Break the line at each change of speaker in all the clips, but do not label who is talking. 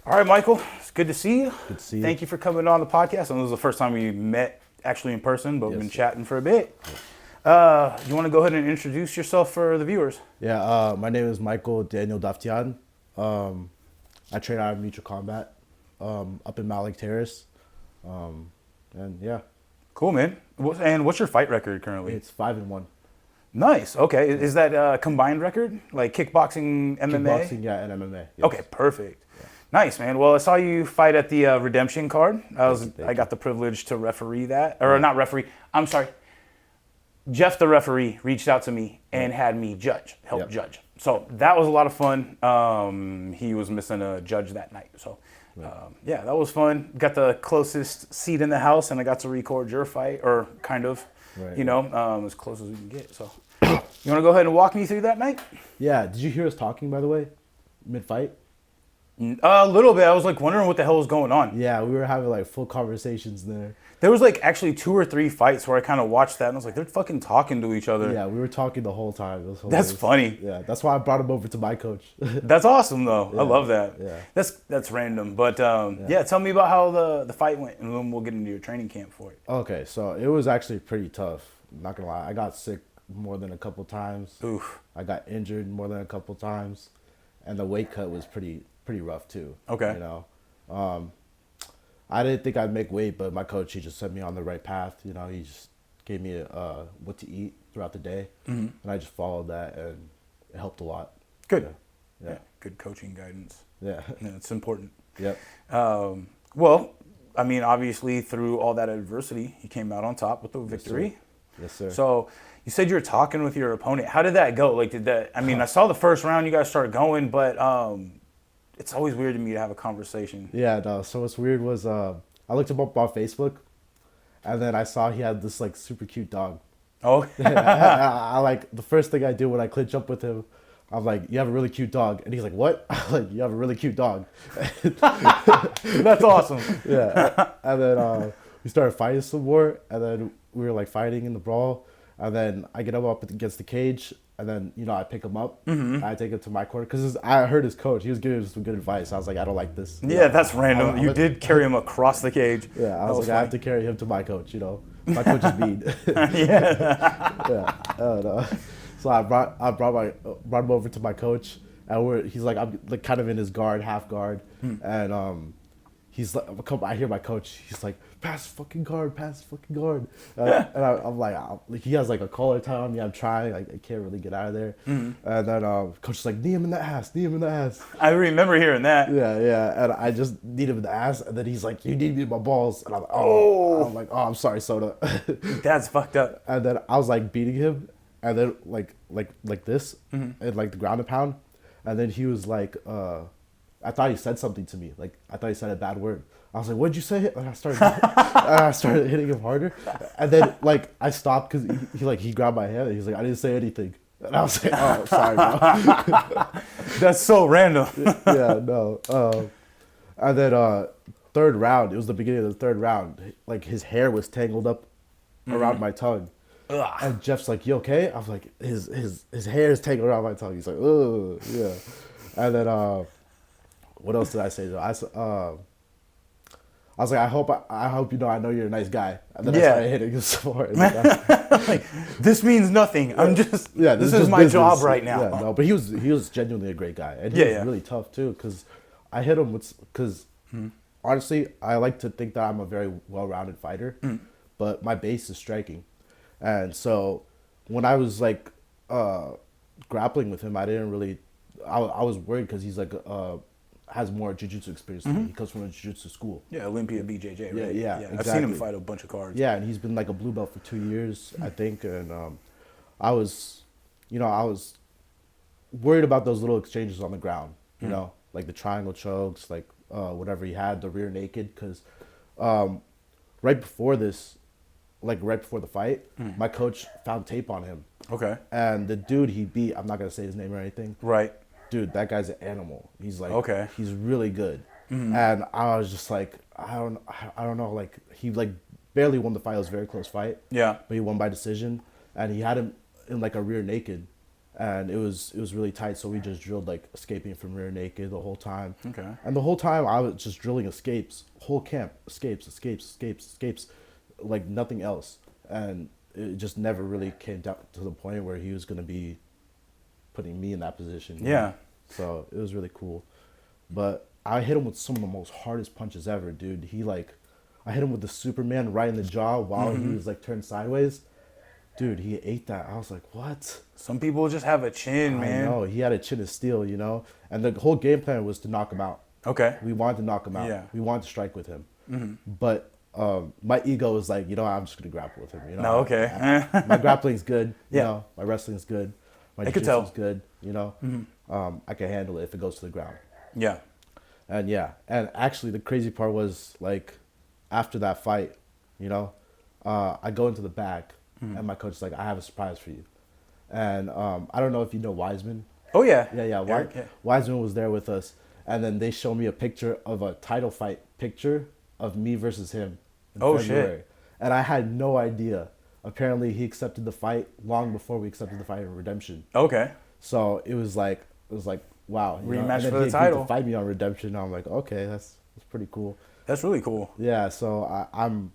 All right, Michael, it's good to see you.
Good to see you.
Thank you for coming on the podcast. I know this is the first time we met actually in person, but we've been
Yes.
chatting for a bit. You want to go ahead and introduce yourself for the viewers?
Yeah, my name is Michael Daniel Davtyan. I train out of Mutual Combat up in Mountlake Terrace. And yeah,
Cool, man. And what's your fight record currently?
it's 5-1.
Nice. Okay. Is that a combined record? Like kickboxing, MMA?
Kickboxing, yeah, and MMA. Yes.
Okay, perfect. Nice, man. Well, I saw you fight at the Redemption card. I got the privilege to referee that. Or not referee. I'm sorry. Jeff, the referee, reached out to me and had me help judge. So that was a lot of fun. He was missing a judge that night. So, yeah, that was fun. Got the closest seat in the house, and I got to record your fight, or kind of, as close as we can get. So, you want to go ahead and walk me through that night?
Yeah, did you hear us talking, by the way, mid-fight?
A little bit. I was like wondering what the hell was going on.
Yeah, we were having like full conversations there.
There was like actually 2 or 3 fights where I kind of watched that and I was like, they're fucking talking to each other.
Yeah, we were talking the whole time. It was
That's
hilarious.
funny.
Yeah, that's why I brought him over to my coach.
That's awesome though. I love that.
Yeah.
That's random. But yeah, tell me about how the fight went and then we'll get into your training camp for it.
Okay, so it was actually pretty tough. Not gonna lie, I got sick more than a couple times.
Oof.
I got injured more than a couple times, and the weight cut was pretty rough too.
Okay.
You know, I didn't think I'd make weight, but my coach, he just set me on the right path. You know, he just gave me what to eat throughout the day, and I just followed that, and it helped a lot.
Good.
Yeah.
Good coaching guidance.
Yeah.
Yeah, it's important.
Yep.
Well, I mean, obviously through all that adversity, you came out on top with the victory.
Yes, sir.
So you said you were talking with your opponent. How did that go? Like, I saw the first round you guys started going, but it's always weird to me to have a conversation.
Yeah, no. So what's weird was I looked him up on Facebook, and then I saw he had this like super cute dog.
Oh,
I like the first thing I do when I clinch up with him, I'm like, "You have a really cute dog," and he's like, "What?" I'm like, "You have a really cute dog."
that's awesome.
Yeah, and then we started fighting some more, and then we were like fighting in the brawl, and then I get him up against the cage. And then, I pick him up, and I take him to my corner. Because I heard his coach. He was giving some good advice. I was like, I don't like this.
Yeah, that's random. You did carry him across the cage.
Yeah, I was like,
funny.
I have to carry him to my coach, My coach is mean.
Yeah.
So I brought him over to my coach, and he's like, I'm like kind of in his guard, half guard. And he's like, I hear my coach, he's like, pass fucking guard. And I'm like, he has like a collar tie on me. I'm trying, I can't really get out of there. And then coach is like, knee him in the ass.
I remember hearing that.
Yeah. And I just need him in the ass. And then he's like, you need me in my balls. And I'm like, oh, I'm sorry, Soda.
That's fucked up.
And then I was like beating him, and then like this, and like the ground and pound. And then he was like, I thought he said something to me. Like, I thought he said a bad word. I was like, what'd you say? And I started hitting him harder. And then, like, I stopped because he grabbed my hand. And he's like, I didn't say anything. And I was like, oh, sorry, bro.
That's so random.
Yeah, no. And then third round, it was the beginning of the third round. Like, his hair was tangled up around my tongue.
Ugh.
And Jeff's like, you okay? I was like, his hair is tangled around my tongue. He's like, ugh, yeah. And then, what else did I say? I was like, I hope I know you're a nice guy. And then I started hitting him some more.
Like, this means nothing. I'm just, this is my job right now.
Yeah, no, but he was genuinely a great guy. And he was really tough too, because I hit him because honestly, I like to think that I'm a very well-rounded fighter, but my base is striking. And so when I was like grappling with him, I didn't really, I was worried because he's like, has more jiu-jitsu experience than me. He comes from a jiu-jitsu school.
Yeah, Olympia BJJ, right?
Yeah,
I've
exactly.
seen him fight a bunch of cards.
Yeah, and he's been like a blue belt for 2 years, I think. And I was worried about those little exchanges on the ground, like the triangle chokes, like whatever he had, the rear naked. Because right before this, like right before the fight, my coach found tape on him.
Okay.
And the dude he beat, I'm not going to say his name or anything.
Right.
Dude, that guy's an animal. He's like,
okay.
He's really good. And I was just like, I don't know. Like, he like barely won the fight. It was a very close fight.
Yeah.
But he won by decision. And he had him in like a rear naked. and it was really tight. So we just drilled like escaping from rear naked the whole time.
Okay.
And the whole time I was just drilling escapes, whole camp, escapes, like nothing else. And it just never really came down to the point where he was going to be putting me in that position.
Yeah.
So it was really cool. But I hit him with some of the most hardest punches ever, dude. I hit him with the Superman right in the jaw while he was like turned sideways. Dude, he ate that. I was like, what?
Some people just have a chin, man.
I know. He had a chin of steel, And the whole game plan was to knock him out.
Okay.
We wanted to knock him out.
Yeah.
We wanted to strike with him. But my ego was like, I'm just going to grapple with him.
No, okay.
My grappling's good. My wrestling's good. My jiu-jitsu's good. I can handle it if it goes to the ground.
Yeah.
And actually the crazy part was like after that fight, I go into the back and my coach is like, I have a surprise for you. And I don't know if you know Wiseman.
Oh yeah.
Yeah. Wiseman was there with us, and then they show me a picture of a title fight picture of me versus him in February.
Shit.
And I had no idea. Apparently he accepted the fight long before we accepted the fight in Redemption.
Okay.
So it was like wow.
Rematch
and
for
then
the title.
To fight me on Redemption. I'm like, okay, that's pretty cool.
That's really cool.
Yeah, so I'm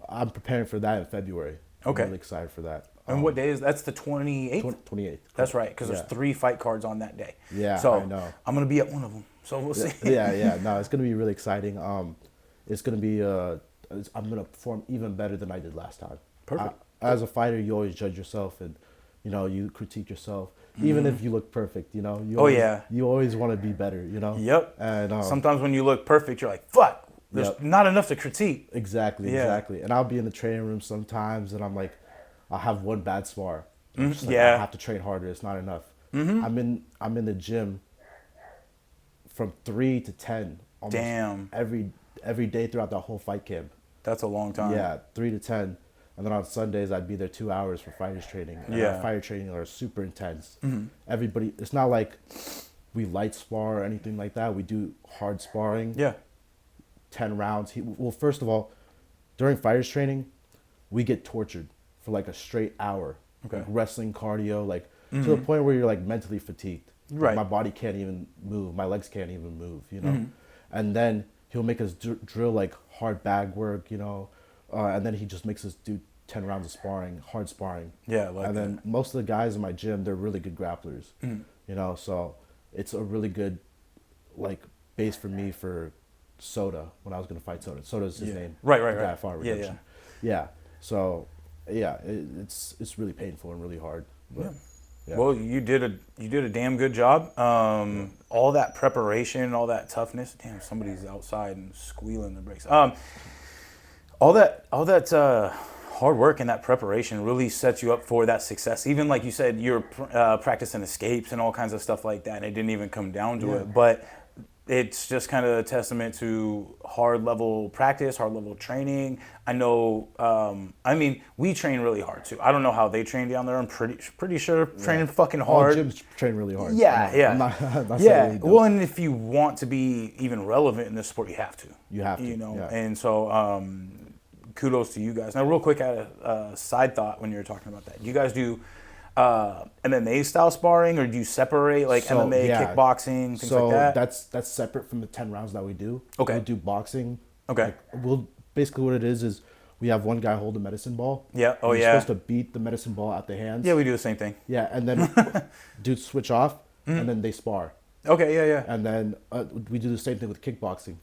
preparing for that in February.
Okay.
I'm really excited for that.
And what day is that's the 28th?
28th.
That's right, because there's 3 fight cards on that day.
Yeah,
so
I know.
I'm gonna be at one of them. So we'll see.
Yeah. No, it's gonna be really exciting. It's gonna be. I'm gonna perform even better than I did last time.
Perfect.
As a fighter, you always judge yourself, and you critique yourself, even if you look perfect. You always want to be better.
Yep.
And
sometimes when you look perfect, you're like, fuck. There's not enough to critique.
Exactly. And I'll be in the training room sometimes, and I'm like, I'll have one bad spar. I have to train harder. It's not enough. I'm in the gym from 3 to 10 almost every day throughout the whole fight camp.
That's a long time.
Yeah, 3 to 10. And then on Sundays, I'd be there 2 hours for fighters training. And our fighter training are super intense. Everybody, it's not like we light spar or anything like that. We do hard sparring.
Yeah.
10 rounds. First of all, during fighters training, we get tortured for like a straight hour.
Okay.
Like wrestling, cardio, like to the point where you're like mentally fatigued.
Right.
My body can't even move. My legs can't even move, And then he'll make us drill like hard bag work, and then he just makes us do 10 rounds of sparring, hard sparring.
Yeah,
then most of the guys in my gym, they're really good grapplers, so it's a really good like base for me for Soda when I was going to fight Soda. Soda's his name.
Right.
Guy at Far Redemption. Yeah. So, it's really painful and really hard. But, yeah.
Well, you did a damn good job. All that preparation, all that toughness. Damn, somebody's outside and squealing the brakes. All that hard work and that preparation really sets you up for that success. Even like you said, you're practicing escapes and all kinds of stuff like that, and it didn't even come down to it. But it's just kind of a testament to hard level practice, hard level training. I know, we train really hard too. I don't know how they train down there. I'm pretty sure training fucking hard.
All gyms train really hard.
Yeah.
I'm not saying
Well, and if you want to be even relevant in this sport, you have to.
You have to.
And so kudos to you guys. Now, real quick, I had a side thought when you were talking about that. Do you guys do MMA style sparring, or do you separate like MMA, kickboxing, things like that?
So that's separate from the 10 rounds that we do.
Okay.
We'll do boxing.
Okay.
Basically what it is we have one guy hold the medicine ball.
Yeah. Oh,
You're supposed to beat the medicine ball out the hands.
Yeah, we do the same thing.
Yeah, and then dudes switch off, and then they spar.
Okay. Yeah.
And then we do the same thing with kickboxing.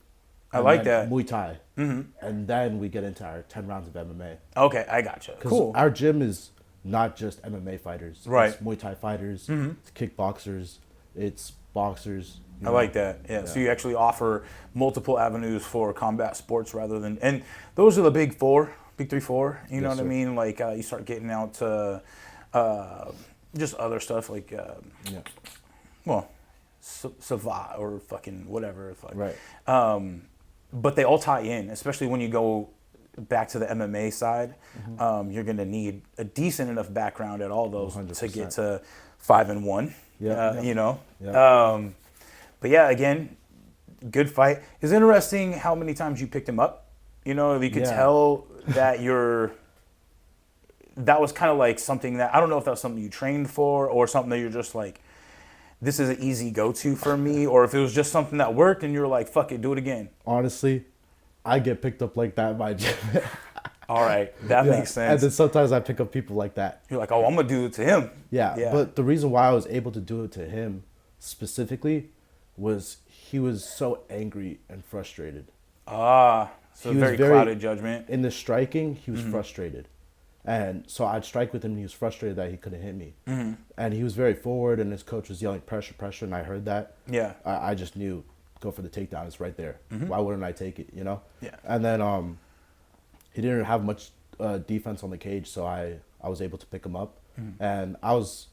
I like that.
Muay Thai. And then we get into our 10 rounds of MMA.
Okay, I gotcha. Cool.
Our gym is not just MMA fighters.
Right.
It's Muay Thai fighters. It's kickboxers. It's boxers.
I like that. Yeah. So you actually offer multiple avenues for combat sports rather than, and those are the big 3, 4. You know what I mean? Like you start getting out to just other stuff like, Savate or fucking whatever.
Right.
But they all tie in, especially when you go back to the MMA side. You're going to need a decent enough background at all those
100%.
to get to 5-1.
Yeah.
But yeah, again, good fight. It's interesting how many times you picked him up. You could tell that that was kind of like something that, I don't know if that was something you trained for or something that you're just like, this is an easy go-to for me, or if it was just something that worked and you were like, fuck it, do it again.
Honestly, I get picked up like that by gym.
All right, that makes sense.
And then sometimes I pick up people like that.
You're like, oh, I'm going to do it to him.
Yeah, but the reason why I was able to do it to him specifically was he was so angry and frustrated.
So very clouded judgment.
In the striking, he was frustrated. And so I'd strike with him and he was frustrated that he couldn't hit me. And he was very forward and his coach was yelling pressure, pressure, and I heard that.
Yeah.
I just knew, go for the takedown, it's right there. Why wouldn't I take it, you know?
Yeah.
And then he didn't have much defense on the cage, so I was able to pick him up. And I was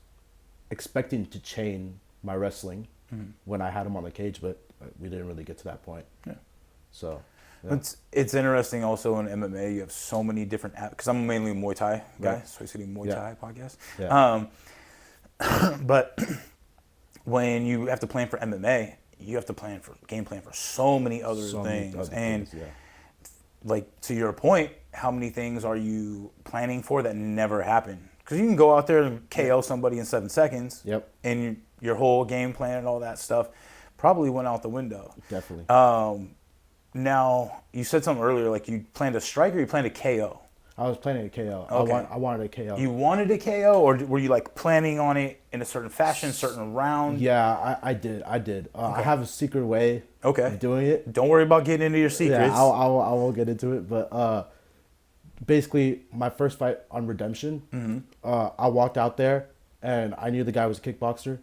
expecting to chain my wrestling when I had him on the cage, but we didn't really get to that point.
Yeah.
So... Yeah.
It's interesting also in MMA, you have so many different, because I'm mainly a Muay Thai guy,
Right.
so I see Muay Thai podcast.
Yeah.
But when you have to plan for MMA, you have to game plan for so many other things. Like to your point, how many things are you planning for that never happen? Because you can go out there and KO somebody in 7 seconds.
Yep.
And your whole game plan and all that stuff probably went out the window.
Definitely.
Now, you said something earlier, like you planned to strike or you planned to KO?
I was planning a KO.
Okay.
I wanted a KO.
You wanted a KO, or were you like planning on it in a certain fashion, certain round?
Yeah, I did. Okay. I have a secret way of doing it.
Don't worry about getting into your secrets.
Yeah, I won't get into it. But basically, my first fight on Redemption, I walked out there and I knew the guy was a kickboxer.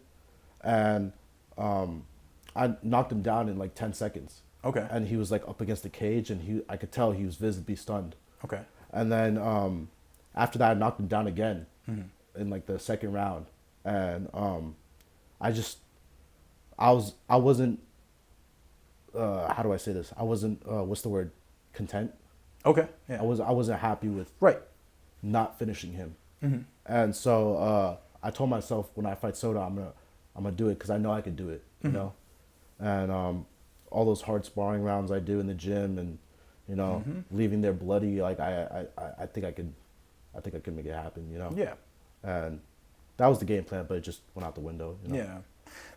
And I knocked him down in like 10 seconds.
Okay.
And he was like up against the cage, and I could tell he was visibly stunned.
Okay.
And then after that, I knocked him down again in like the second round, and I wasn't how do I say this? I wasn't what's the word? Content.
Okay. Yeah.
I wasn't happy with not finishing him, and so I told myself when I fight Soda, I'm gonna do it because I know I can do it, you know, and all those hard sparring rounds I do in the gym, and you know, leaving there bloody, like I think I could make it happen, you know.
Yeah.
And that was the game plan, but it just went out the window. You know?
Yeah.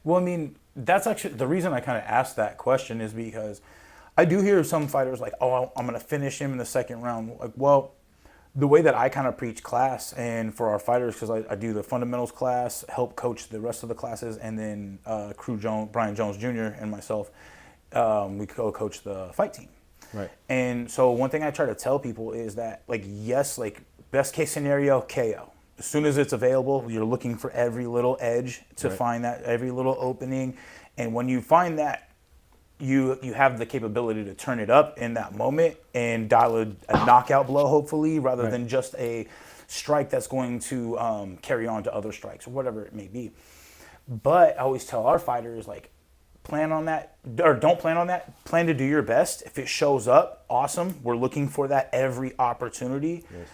Well, I mean, that's actually the reason I kind of asked that question is because I do hear some fighters like, oh, I'm going to finish him in the second round. Like, well, the way that I kind of preach class and for our fighters, because I do the fundamentals class, help coach the rest of the classes, and then Brian Jones Jr. and myself, we co-coach the fight team.
Right.
And so one thing I try to tell people is that, like, yes, like best case scenario, KO. As soon as it's available, you're looking for every little edge to find that, every little opening. And when you find that, you have the capability to turn it up in that moment and dial a knockout blow, hopefully, rather than just a strike that's going to carry on to other strikes or whatever it may be. But I always tell our fighters, like, plan on that, or don't plan on that. Plan to do your best. If it shows up, awesome. We're looking for that every opportunity. Yes.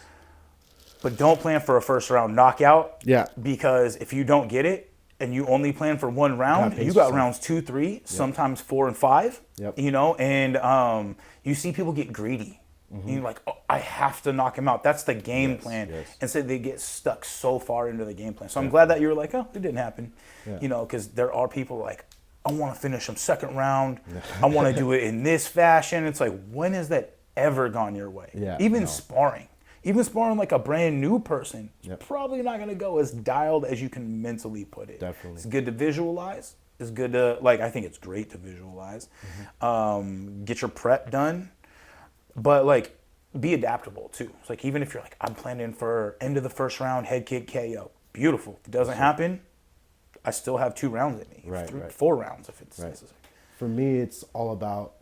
But don't plan for a first round knockout. Yeah. Because if you don't get it and you only plan for one round, you got rounds 2, 3, sometimes 4 and 5. Yep. You know, and you see people get greedy. And you're like, oh, I have to knock him out. That's the game plan. Yes. And so they get stuck so far into the game plan. So I'm glad that you were like, oh, it didn't happen. Yeah. You know, because there are people like, I want to finish him second round. I want to do it in this fashion. It's like, when has that ever gone your way? Yeah, even sparring like a brand new person, it's probably not going to go as dialed as you can mentally put it. Definitely. It's good to visualize. It's good to, like, I think it's great to visualize. Get your prep done. But, like, be adaptable, too. It's like, even if you're like, I'm planning for end of the first round, head kick, KO. Beautiful. If it doesn't happen, I still have 2 rounds in me, 4 rounds if it's necessary.
For me, it's all about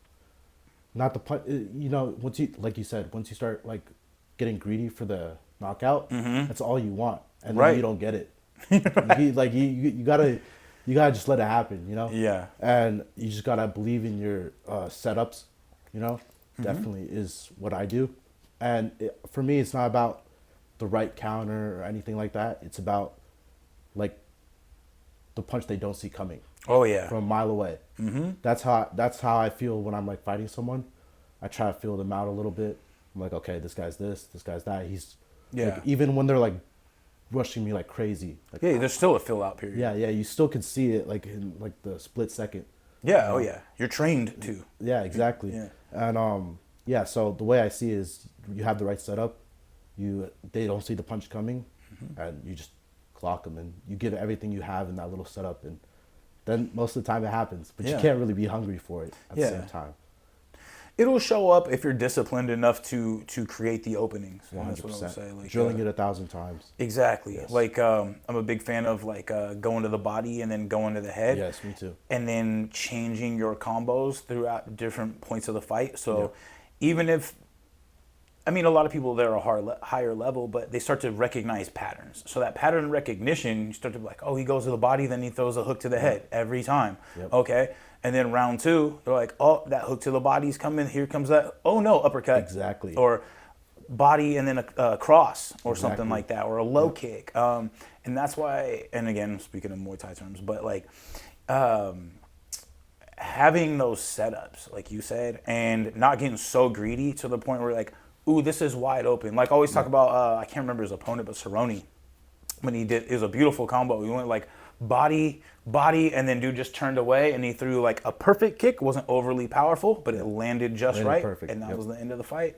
not the punch. You know, once you, like you said, once you start like getting greedy for the knockout, that's all you want, and then you don't get it. you gotta just let it happen, you know. Yeah. And you just gotta believe in your setups, you know. Definitely is what I do, and for me, it's not about the right counter or anything like that. It's about like the punch they don't see coming. Oh yeah. From a mile away. That's how I feel when I'm like fighting someone. I try to feel them out a little bit. I'm like, okay, this guy's this guy's that. He's
Yeah.
Like, even when they're like rushing me like crazy. Like,
Yeah, there's still a fill out period.
yeah, you still can see it like in like the split second.
Yeah, oh yeah. You're trained to.
Yeah, exactly.
Yeah.
And yeah, so the way I see it is you have the right setup, they don't see the punch coming, and you just clock them, and you give everything you have in that little setup, and then most of the time it happens, but you can't really be hungry for it at the same time.
It'll show up if you're disciplined enough to create the openings.
100%.
That's what I'm saying. Like,
drilling it 1,000 times.
Exactly.
Yes.
Like I'm a big fan of like going to the body and then going to the head.
Yes, me too.
And then changing your combos throughout different points of the fight. So even if, I mean, a lot of people there are higher level, but they start to recognize patterns. So that pattern recognition, you start to be like, oh, he goes to the body, then he throws a hook to the head every time.
Yep.
Okay. And then round two, they're like, oh, that hook to the body's coming. Here comes that. Oh no, uppercut.
Exactly.
Or body and then a cross or something like that, or a low kick. And that's why, and again, speaking of Muay Thai terms, but like having those setups, like you said, and not getting so greedy to the point where like, ooh, this is wide open. Like I always talk about, I can't remember his opponent, but Cerrone, when he did, it was a beautiful combo. He went like body, and then dude just turned away and he threw like a perfect kick. Wasn't overly powerful, but it landed just right.
Perfect.
And that was the end of the fight.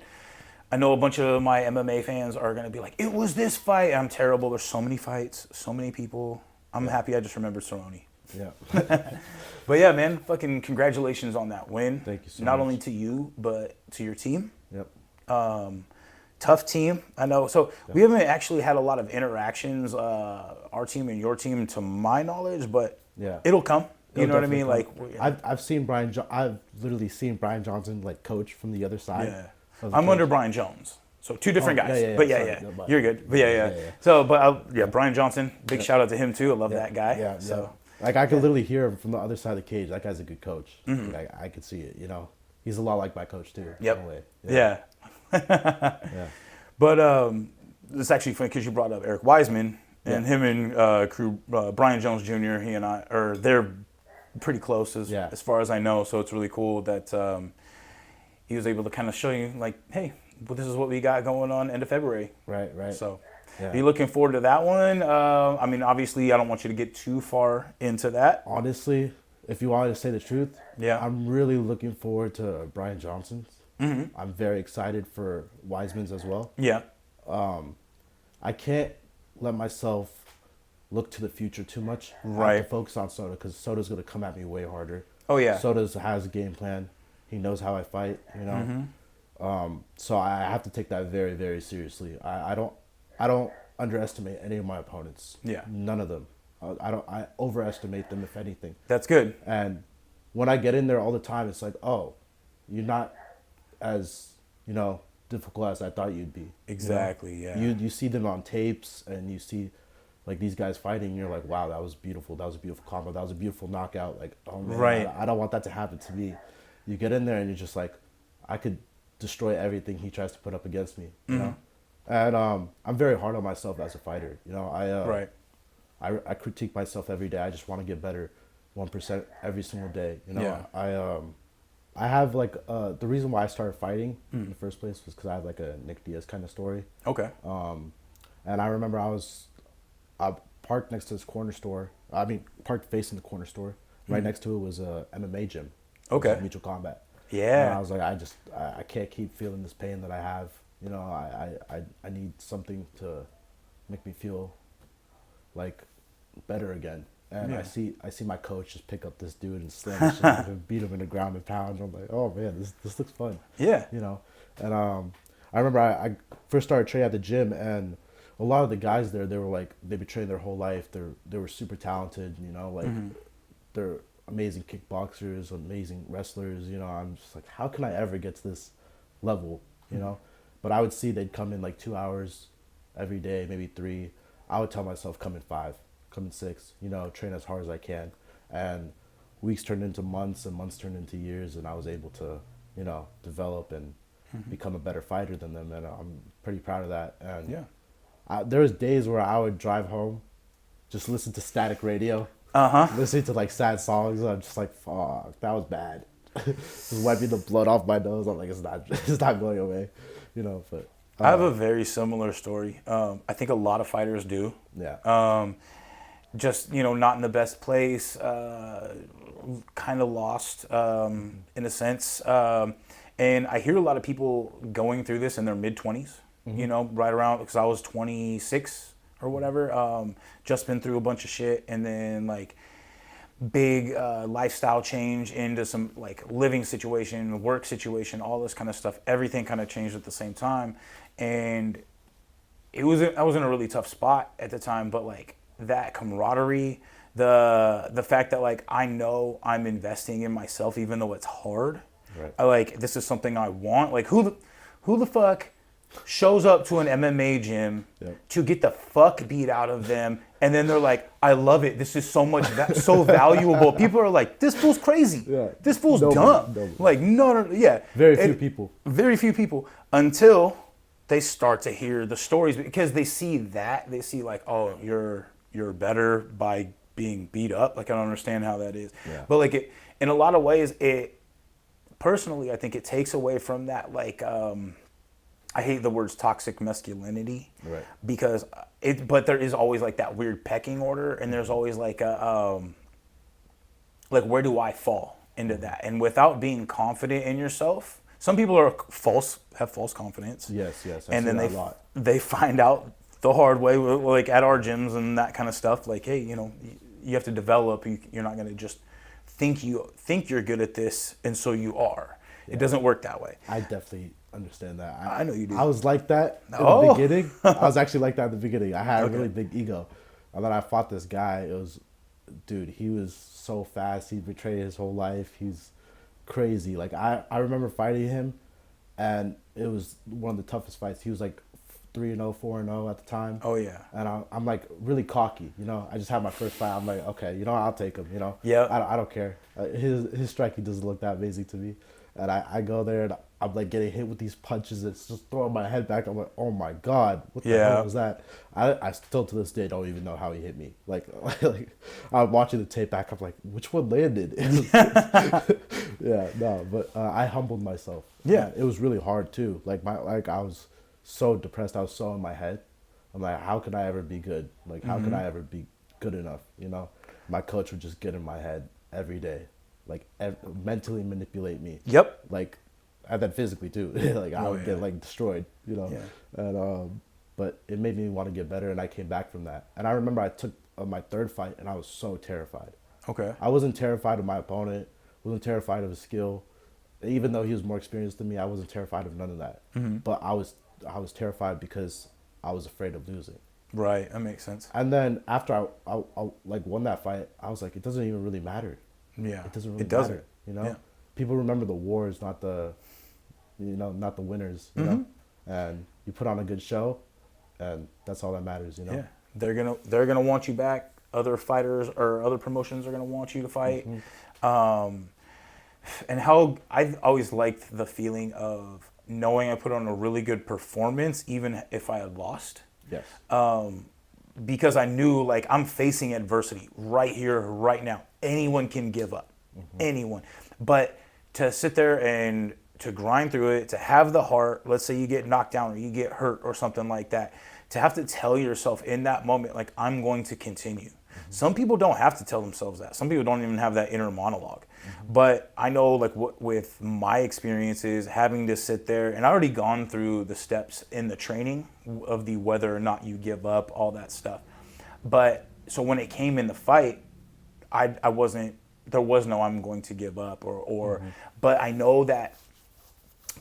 I know a bunch of my MMA fans are going to be like, it was this fight. I'm terrible. There's so many fights, so many people. I'm happy I just remembered Cerrone.
Yeah.
But yeah, man, fucking congratulations on that win.
Thank you so
Not
much.
only to you, but to your team.
Yep.
Tough team, I know. So we haven't actually had a lot of interactions, our team and your team, to my knowledge, but it'll come. You know what I mean? Like
I've seen I've literally seen Brian Johnson like coach from the other side.
Yeah. I'm under Brian Jones. So two different guys. But
Sorry,
you're good. But yeah. So, but Brian Johnson, big shout out to him too. I love that guy.
Yeah.
So
like I could literally hear him from the other side of the cage. That guy's a good coach. Like, I could see it. You know, he's a lot like my coach too.
Yep.
In a way.
Yeah. But it's actually funny because you brought up Eric Wiseman and him and crew Brian Jones Jr. He and I they're pretty close as far as I know. So it's really cool that he was able to kind of show you like, hey, well, this is what we got going on end of February.
Right.
So are you looking forward to that one? I mean, obviously, I don't want you to get too far into that.
Honestly, if you wanted to say the truth, I'm really looking forward to Brian Johnson's. I'm very excited for Wiseman's as well.
Yeah.
I can't let myself look to the future too much.
Right.
I have to focus on Soda because Soda's going to come at me way harder.
Oh, yeah.
Soda has a game plan. He knows how I fight, you know. So I have to take that very, very seriously. I don't underestimate any of my opponents.
Yeah.
None of them. I overestimate them, if anything.
That's good.
And when I get in there all the time, it's like, oh, you're not as, you know, difficult as I thought you'd be.
Exactly,
you know?
yeah.
You see them on tapes and you see like these guys fighting, and you're like, wow, that was beautiful. That was a beautiful combo. That was a beautiful knockout. Like, oh man,
right.
I don't want that to happen to me. You get in there and you're just like, I could destroy everything he tries to put up against me, you know? And I'm very hard on myself as a fighter. You know, I critique myself every day. I just want to get better 1% every single day. You know, I have like the reason why I started fighting in the first place was because I have like a Nick Diaz kind of story.
Okay.
And I remember I parked next to this corner store. I mean, parked facing the corner store. Right next to it was a MMA gym.
Okay.
It was Mutual Combat.
Yeah.
And I was like, I can't keep feeling this pain that I have. You know, I need something to make me feel like better again. And I see my coach just pick up this dude and slam him and beat him in the ground and pound. I'm like, oh man, this looks fun.
Yeah.
You know, and I remember I first started training at the gym, and a lot of the guys there, they were like, they've been training their whole life. They were super talented. You know, like they're amazing kickboxers, amazing wrestlers. You know, I'm just like, how can I ever get to this level? You know, but I would see they'd come in like 2 hours every day, maybe 3. I would tell myself, come in 5. Come in 6, you know, train as hard as I can. And weeks turned into months and months turned into years, and I was able to, you know, develop and become a better fighter than them. And I'm pretty proud of that. And there was days where I would drive home, just listen to static radio, listening to like sad songs. I'm just like, fuck, that was bad. Just wiping the blood off my nose. I'm like, it's not going away, you know, but.
I have a very similar story. I think a lot of fighters do.
Yeah.
Just, not in the best place, kind of lost in a sense. And I hear a lot of people going through this in their mid-20s, right around, because I was 26 or whatever, just been through a bunch of shit, and then like big lifestyle change into some like living situation, work situation, all this kind of stuff. Everything kind of changed at the same time, and I was in a really tough spot at the time, but like that camaraderie, the fact that like I know I'm investing in myself even though it's hard.
Right.
I like, this is something I want. Like who the fuck shows up to an MMA gym to get the fuck beat out of them, and then they're like, I love it. This is so much so valuable. People are like, this fool's crazy. Yeah. This fool's dumb. Nobody. Like no, yeah.
Very few people
Until they start to hear the stories, because they see like, oh, you're better by being beat up. Like I don't understand how that is. Yeah. But like it, in a lot of ways, personally, I think it takes away from that, like, I hate the words toxic masculinity,
right?
Because but there is always like that weird pecking order, and there's always like like where do I fall into that? And without being confident in yourself, some people have false confidence.
Yes.
And then they find out the hard way, like at our gyms and that kind of stuff. Like, hey, you have to develop. You're not going to just think you're good at this, and so you are. Yeah. It doesn't work that way.
I definitely understand that.
I know you do.
I was like that in the beginning. I was actually like that in the beginning. I had a really big ego. And then I fought this guy. Dude, he was so fast. He betrayed his whole life. He's crazy. Like I remember fighting him, and it was one of the toughest fights. He was like 3-0, 4-0 at the time.
Oh yeah.
And I'm like really cocky, I just had my first fight. I'm like, okay, I'll take him,
Yeah.
I don't care. His striking doesn't look that amazing to me. And I go there and I'm like getting hit with these punches. It's just throwing my head back. I'm like, oh my God, what the hell was that? I still to this day don't even know how he hit me. Like I'm watching the tape back. I'm like, which one landed? Yeah, no, but I humbled myself.
Yeah.
It was really hard too. I was so depressed. I was so in my head. I'm like, how could I ever be good? Like, how could I ever be good enough? My coach would just get in my head every day, like mentally manipulate me.
Yep.
Like, and then physically too. Like I would get like destroyed, Yeah. And but it made me want to get better, and I came back from that. And I remember I took my third fight, and I was so terrified.
Okay.
I wasn't terrified of my opponent. Wasn't terrified of his skill. Even though he was more experienced than me, I wasn't terrified of none of that. Mm-hmm. But I was terrified because I was afraid of losing.
Right, that makes sense.
And then after I like won that fight, I was like, it doesn't even really matter.
Yeah,
it doesn't really matter. Yeah. People remember the wars, not the, not the winners. You know, and you put on a good show, and that's all that matters.
Yeah, they're gonna want you back. Other fighters or other promotions are gonna want you to fight. Mm-hmm. And how I've always liked the feeling of knowing I put on a really good performance, even if I had lost.
Yes.
Because I knew, like, I'm facing adversity right here, right now. Anyone can give up. Mm-hmm. Anyone. But to sit there and to grind through it, to have the heart, let's say you get knocked down or you get hurt or something like that, to have to tell yourself in that moment, like, I'm going to continue. Mm-hmm. Some people don't have to tell themselves that. Some people don't even have that inner monologue. Mm-hmm. But I know, like, with my experiences, having to sit there, and I already gone through the steps in the training of the whether or not you give up, all that stuff. But so when it came in the fight, I wasn't, there was no I'm going to give up or mm-hmm. But I know that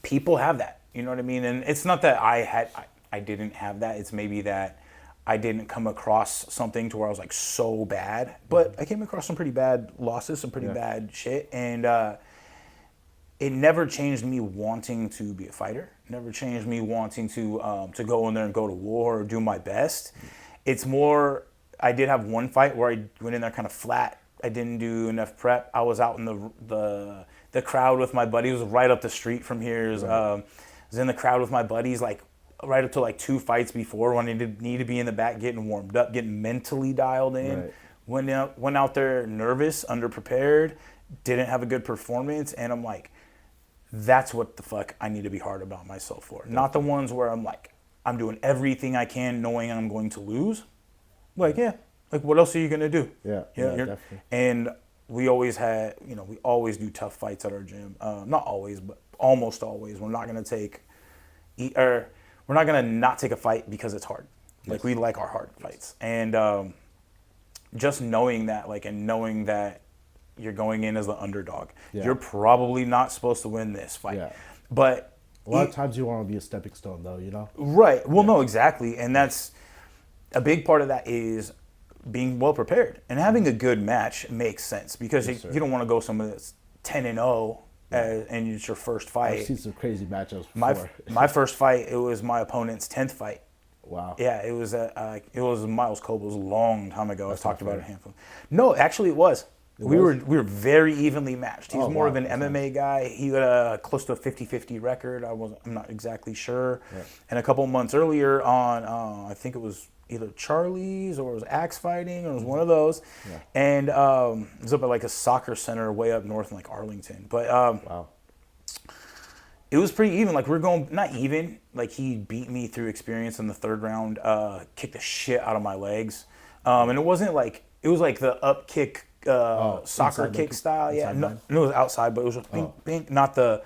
people have that, you know what I mean? And it's not that I didn't have that. It's maybe that I didn't come across something to where I was like so bad, but I came across some pretty bad losses, some pretty bad shit. And it never changed me wanting to be a fighter. Never changed me wanting to go in there and go to war or do my best. It's more, I did have one fight where I went in there kind of flat. I didn't do enough prep. I was out in the crowd with my buddies. It was right up the street from here. I was in the crowd with my buddies, like right up to like 2 fights before, when I need to be in the back, getting warmed up, getting mentally dialed in. Right. Went out there nervous, underprepared, didn't have a good performance, and I'm like, that's what the fuck I need to be hard about myself for. Not the ones where I'm like, I'm doing everything I can knowing I'm going to lose. Like, yeah, like what else are you going to do?
Yeah, definitely.
And we always had, we always do tough fights at our gym. Not always, but almost always. We're not going to we're not going to not take a fight because it's hard. Like, we like our hard fights. And just knowing that, like, and knowing that you're going in as the underdog. Yeah. You're probably not supposed to win this fight. Yeah. But
a lot of times you want to be a stepping stone, though,
Right. Well, no, exactly. And that's a big part of that is being well prepared. And having a good match makes sense because you don't want to go somewhere that's 10-0 and it's your first fight.
I've seen some crazy matchups before.
My first fight, it was my opponent's 10th fight.
Wow.
Yeah, it was Miles Cobles a long time ago. I've talked about it a handful. No, actually it was. We were very evenly matched. He's more of an MMA guy. He had close to a 50-50 record. I'm not exactly sure. Yeah. And a couple months earlier on, I think it was either Charlie's or it was Axe Fighting, or it was one of those. Yeah. And it was up at like a soccer center way up north in like Arlington. But wow. It was pretty even. Like, we're going, not even, like, he beat me through experience in the third round, kicked the shit out of my legs. And it wasn't like, it was like the up kick, soccer kick style. Yeah, no, it was outside, but it was a pink, not the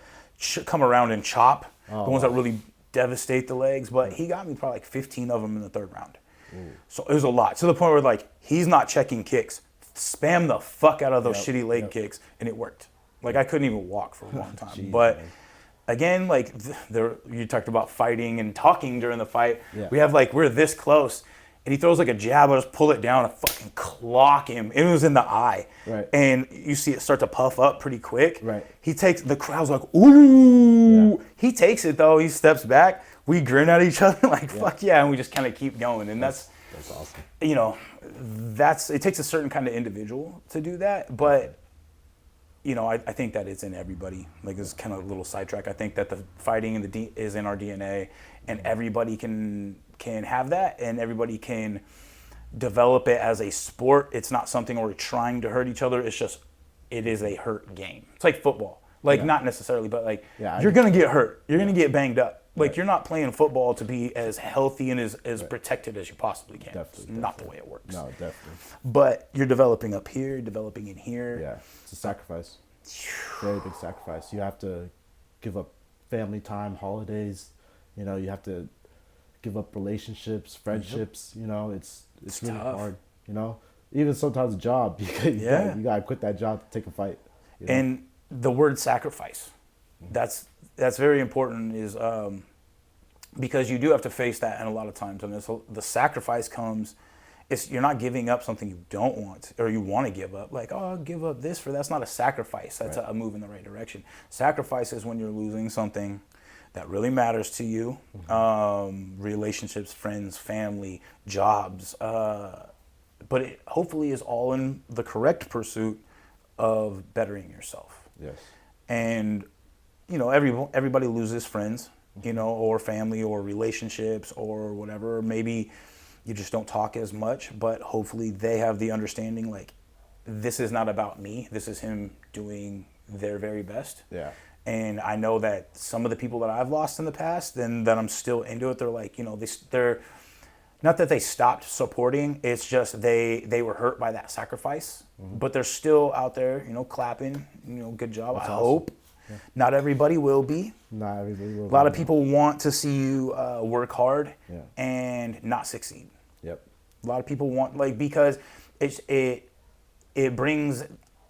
come around and chop, the ones that really devastate the legs. But he got me probably like 15 of them in the third round. Ooh. So it was a lot, to the point where, like, he's not checking kicks. Spam the fuck out of those shitty leg kicks, and it worked. Like, I couldn't even walk for a long time. Jeez, but man. Again, like, you talked about fighting and talking during the fight. Yeah. We're this close, and he throws like a jab. I just pull it down and fucking clock him. It was in the eye. Right. And you see it start to puff up pretty quick. Right. He takes, the crowd's like, ooh. Yeah. He takes it though. He steps back. We grin at each other like, fuck yeah. And we just kind of keep going. And that's awesome. It takes a certain kind of individual to do that. But I think that it's in everybody. Like, this is kind of a little sidetrack. I think that the fighting is in our DNA, and everybody can have that, and everybody can develop it as a sport. It's not something where we're trying to hurt each other. It's just, it is a hurt game. It's like football. Like, not necessarily, but like, you're going to get hurt. You're going to get banged up. Like, you're not playing football to be as healthy and as protected as you possibly can. Definitely, not the way it works.
No, definitely.
But you're developing up here, you're developing in here.
Yeah, it's a sacrifice. Very big sacrifice. You have to give up family time, holidays. You have to give up relationships, friendships. It's really tough. Hard. Even sometimes a job. You gotta quit that job to take a fight.
And the word sacrifice, that's very important. Is because you do have to face that, and a lot of times, and the sacrifice comes. You're not giving up something you don't want, or you want to give up. Like, I'll give up this for that's not a sacrifice. That's a move in the right direction. Sacrifice is when you're losing something that really matters to you, relationships, friends, family, jobs. But it hopefully is all in the correct pursuit of bettering yourself.
Yes.
And everybody loses friends, or family, or relationships, or whatever. Maybe you just don't talk as much, but hopefully they have the understanding, like, this is not about me. This is him doing their very best. Yeah. And I know that some of the people that I've lost in the past, and that I'm still into it, they're like, they're not that they stopped supporting. It's just they were hurt by that sacrifice, but they're still out there, clapping. Good job. That's awesome. Hope. Yeah. Not everybody will be. Not everybody will be. A lot of people want to see you work hard and not succeed. Yep. A lot of people want, because it brings,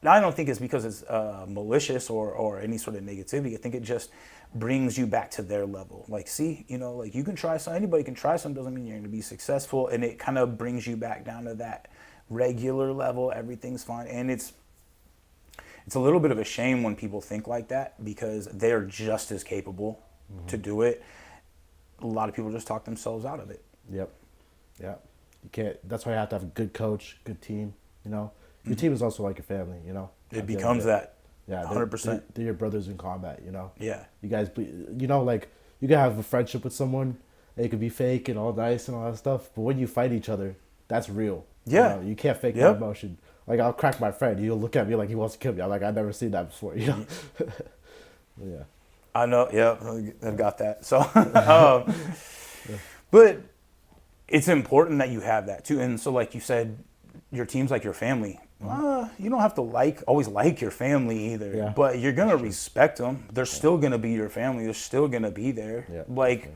I don't think it's because it's malicious or any sort of negativity. I think it just brings you back to their level. Like, see, you can try something, anybody can try something, doesn't mean you're going to be successful. And it kind of brings you back down to that regular level. Everything's fine. And it's a little bit of a shame when people think like that, because they're just as capable to do it. A lot of people just talk themselves out of it.
Yep. Yeah. You can't. That's why you have to have a good coach, good team. Your team is also like your family.
It becomes that.
Yeah, 100%. They're your brothers in combat.
Yeah.
You guys, like, you can have a friendship with someone. It could be fake and all nice and all that stuff, but when you fight each other, that's real.
Yeah.
You can't fake that emotion. Like, I'll crack my friend. He'll look at me like he wants to kill me. I'm like, I've never seen that before. Yeah.
I know. Yeah, I've got that. So, but it's important that you have that too. And so, like you said, your team's like your family. You don't have to always like your family either,
Yeah,
but you're gonna respect them. They're still gonna be your family. They're still gonna be there.
Yeah,
Like,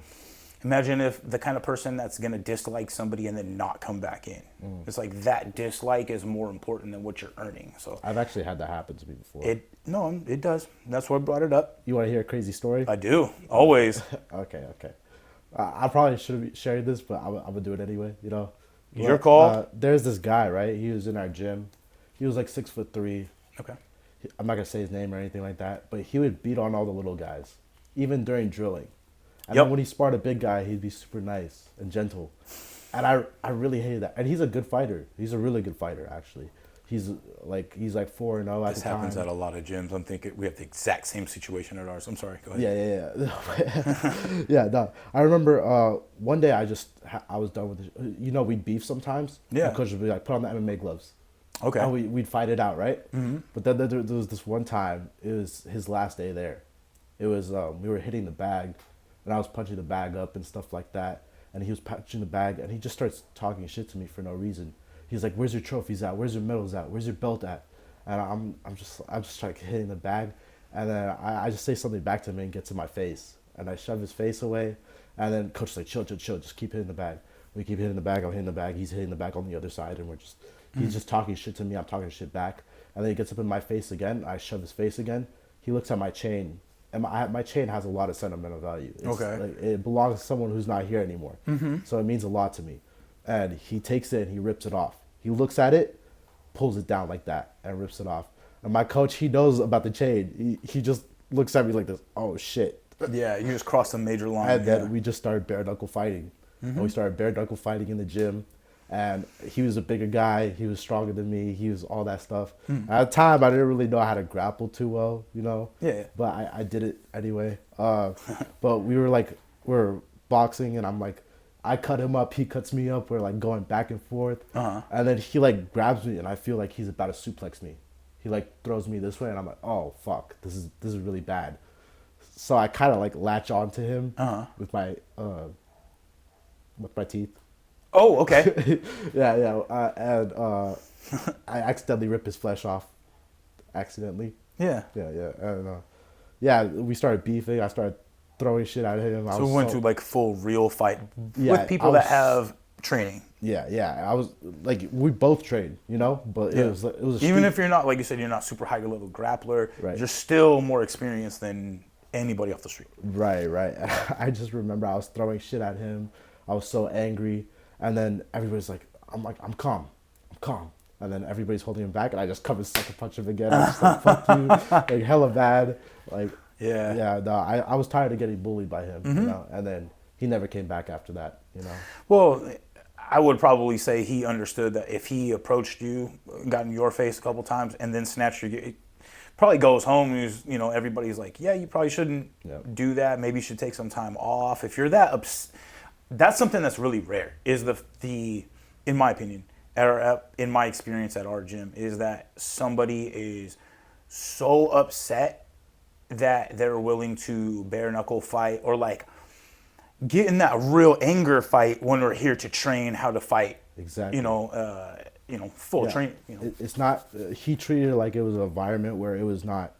imagine if the kind of person that's gonna dislike somebody and then not come back in. It's like that dislike is more important than what you're earning. So
I've actually had that happen to me before.
It does. That's why I brought it up.
You want to hear a crazy story?
I do always.
Okay. I probably shouldn't be sharing this, but I'm gonna do it anyway. You know,
Your call.
There's this guy, right? He was in our gym. He was like 6'3".
Okay.
I'm not gonna say his name or anything like that, but he would beat on all the little guys, even during drilling. And then when he sparred a big guy, he'd be super nice and gentle. And I really hated that. And he's a good fighter. He's a really good fighter, actually. He's like 4-0 at the time.
This happens at a lot of gyms. I'm thinking we have the exact same situation at ours. I'm sorry. Go ahead.
Yeah. Yeah, no. I remember one day I was done with it. You know, we'd beef sometimes.
Yeah.
And Coach would be like, put on the MMA gloves.
Okay.
And we'd fight it out, right? Mm-hmm. But then there was this one time, it was his last day there. It was, we were hitting the bag, and I was punching the bag up and stuff like that. And he was punching the bag, and he just starts talking shit to me for no reason. He's like, "Where's your trophies at? Where's your medals at? Where's your belt at?" And I'm just like hitting the bag, and then I just say something back to him and gets in my face, and I shove his face away, and then Coach's like, chill, just keep hitting the bag. We keep hitting the bag, I'm hitting the bag, he's hitting the bag on the other side, and he's just talking shit to me, I'm talking shit back, and then he gets up in my face again, I shove his face again, he looks at my chain, and my chain has a lot of sentimental value. Like, it belongs to someone who's not here anymore, so it means a lot to me. And he takes it and he rips it off. He looks at it, pulls it down like that, and rips it off. And my coach, he knows about the chain. He just looks at me like this, oh shit.
Yeah, you just crossed a major line.
And then we just started bare knuckle fighting. And we started bare knuckle fighting in the gym. And he was a bigger guy. He was stronger than me. He was all that stuff. At the time, I didn't really know how to grapple too well, you know?
Yeah.
But I did it anyway. But we were boxing, and I'm like, I cut him up, he cuts me up, we're like going back and forth. And then he like grabs me, and I feel like he's about to suplex me. He like throws me this way, and I'm like, oh fuck, this is really bad. So I kind of like latch onto him with my teeth.
Oh, okay.
Yeah. And I accidentally rip his flesh off. Accidentally.
Yeah.
And we started beefing. I started throwing shit at him.
So we went to like full real fight with people that have training.
Yeah. I was like, we both trained, you know, but it was a
even if you're not, like you said, you're not super high level grappler,
right.
You're still more experienced than anybody off the street.
Right. I just remember I was throwing shit at him. I was so angry, and then everybody's like, I'm calm. And then everybody's holding him back, and I just come and sucker punch him again. I'm just like, fuck you, like hella bad, like. Yeah. No, I was tired of getting bullied by him, you know, and then he never came back after that, you know.
Well, I would probably say he understood that if he approached you, got in your face a couple times, and then snatched your, he probably goes home. Everybody's like, yeah, you probably shouldn't do that. Maybe you should take some time off. If you're that that's something that's really rare. Is the in my opinion, in my experience at our gym, is that somebody is so upset that they're willing to bare knuckle fight or like get in that real anger fight when we're here to train how to fight.
Exactly.
Full train.
It's not. He treated it like it was an environment where it wasn't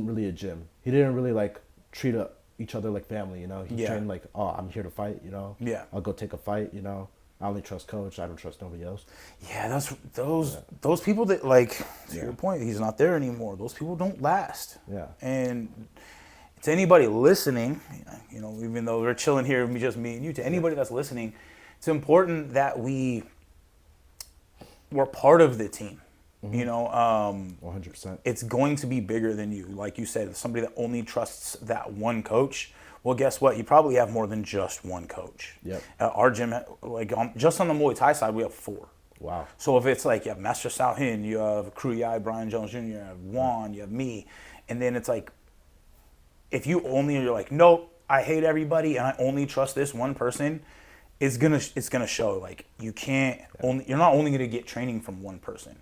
really a gym. He didn't really like treat each other like family. You know. He trained like, oh, I'm here to fight. You know.
Yeah.
I'll go take a fight. You know. I only trust Coach. I don't trust nobody else.
Yeah, those people that, like, to your point, he's not there anymore. Those people don't last.
Yeah.
And to anybody listening, even though we're chilling here, just me and you, to anybody that's listening, it's important that we're part of the team.
100%.
It's going to be bigger than you. Like you said, somebody that only trusts that one coach. Well, guess what? You probably have more than just one coach.
Yep.
Our gym, just on the Muay Thai side, we have 4.
Wow.
So if it's like you have Master Sao Hin, you have Kruyai, Brian Jones Jr., you have Juan, you have me, and then it's like, if you're like, nope, I hate everybody and I only trust this one person, it's gonna show. Like, you're not only gonna get training from one person.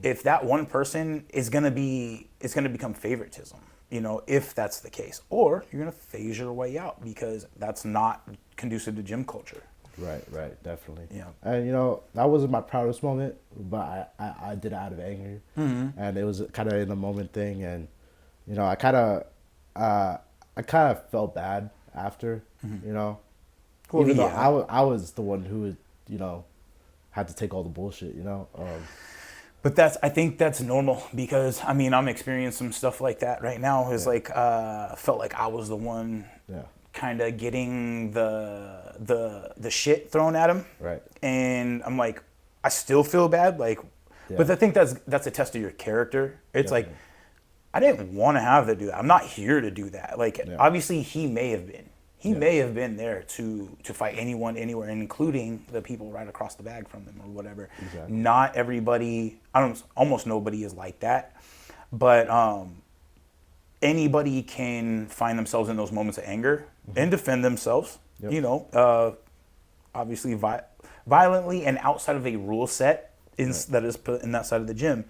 If that one person it's gonna become favoritism. you know, if that's the case. Or you're going to phase your way out because that's not conducive to gym culture.
Right, definitely.
Yeah.
And, you know, that wasn't my proudest moment, but I did it out of anger. And it was kind of in a moment thing. And, you know, I kind of felt bad after, you know.
Well,
even though
yeah.
I was the one who would, you know, had to take all the bullshit, you know.
But I think that's normal because, I mean, I'm experiencing some stuff like that right now. It's like, felt like I was the one kind of getting the shit thrown at him.
Right.
And I'm like, I still feel bad. Like, but I think that's a test of your character. It's like, I didn't want to have to do that. I'm not here to do that. Like, obviously he may have been. He may have been there to fight anyone, anywhere, including the people right across the bag from them or whatever.
Exactly.
Not everybody, almost nobody is like that. But anybody can find themselves in those moments of anger and defend themselves, you know, obviously violently and outside of a rule set that is put in that side of the gym.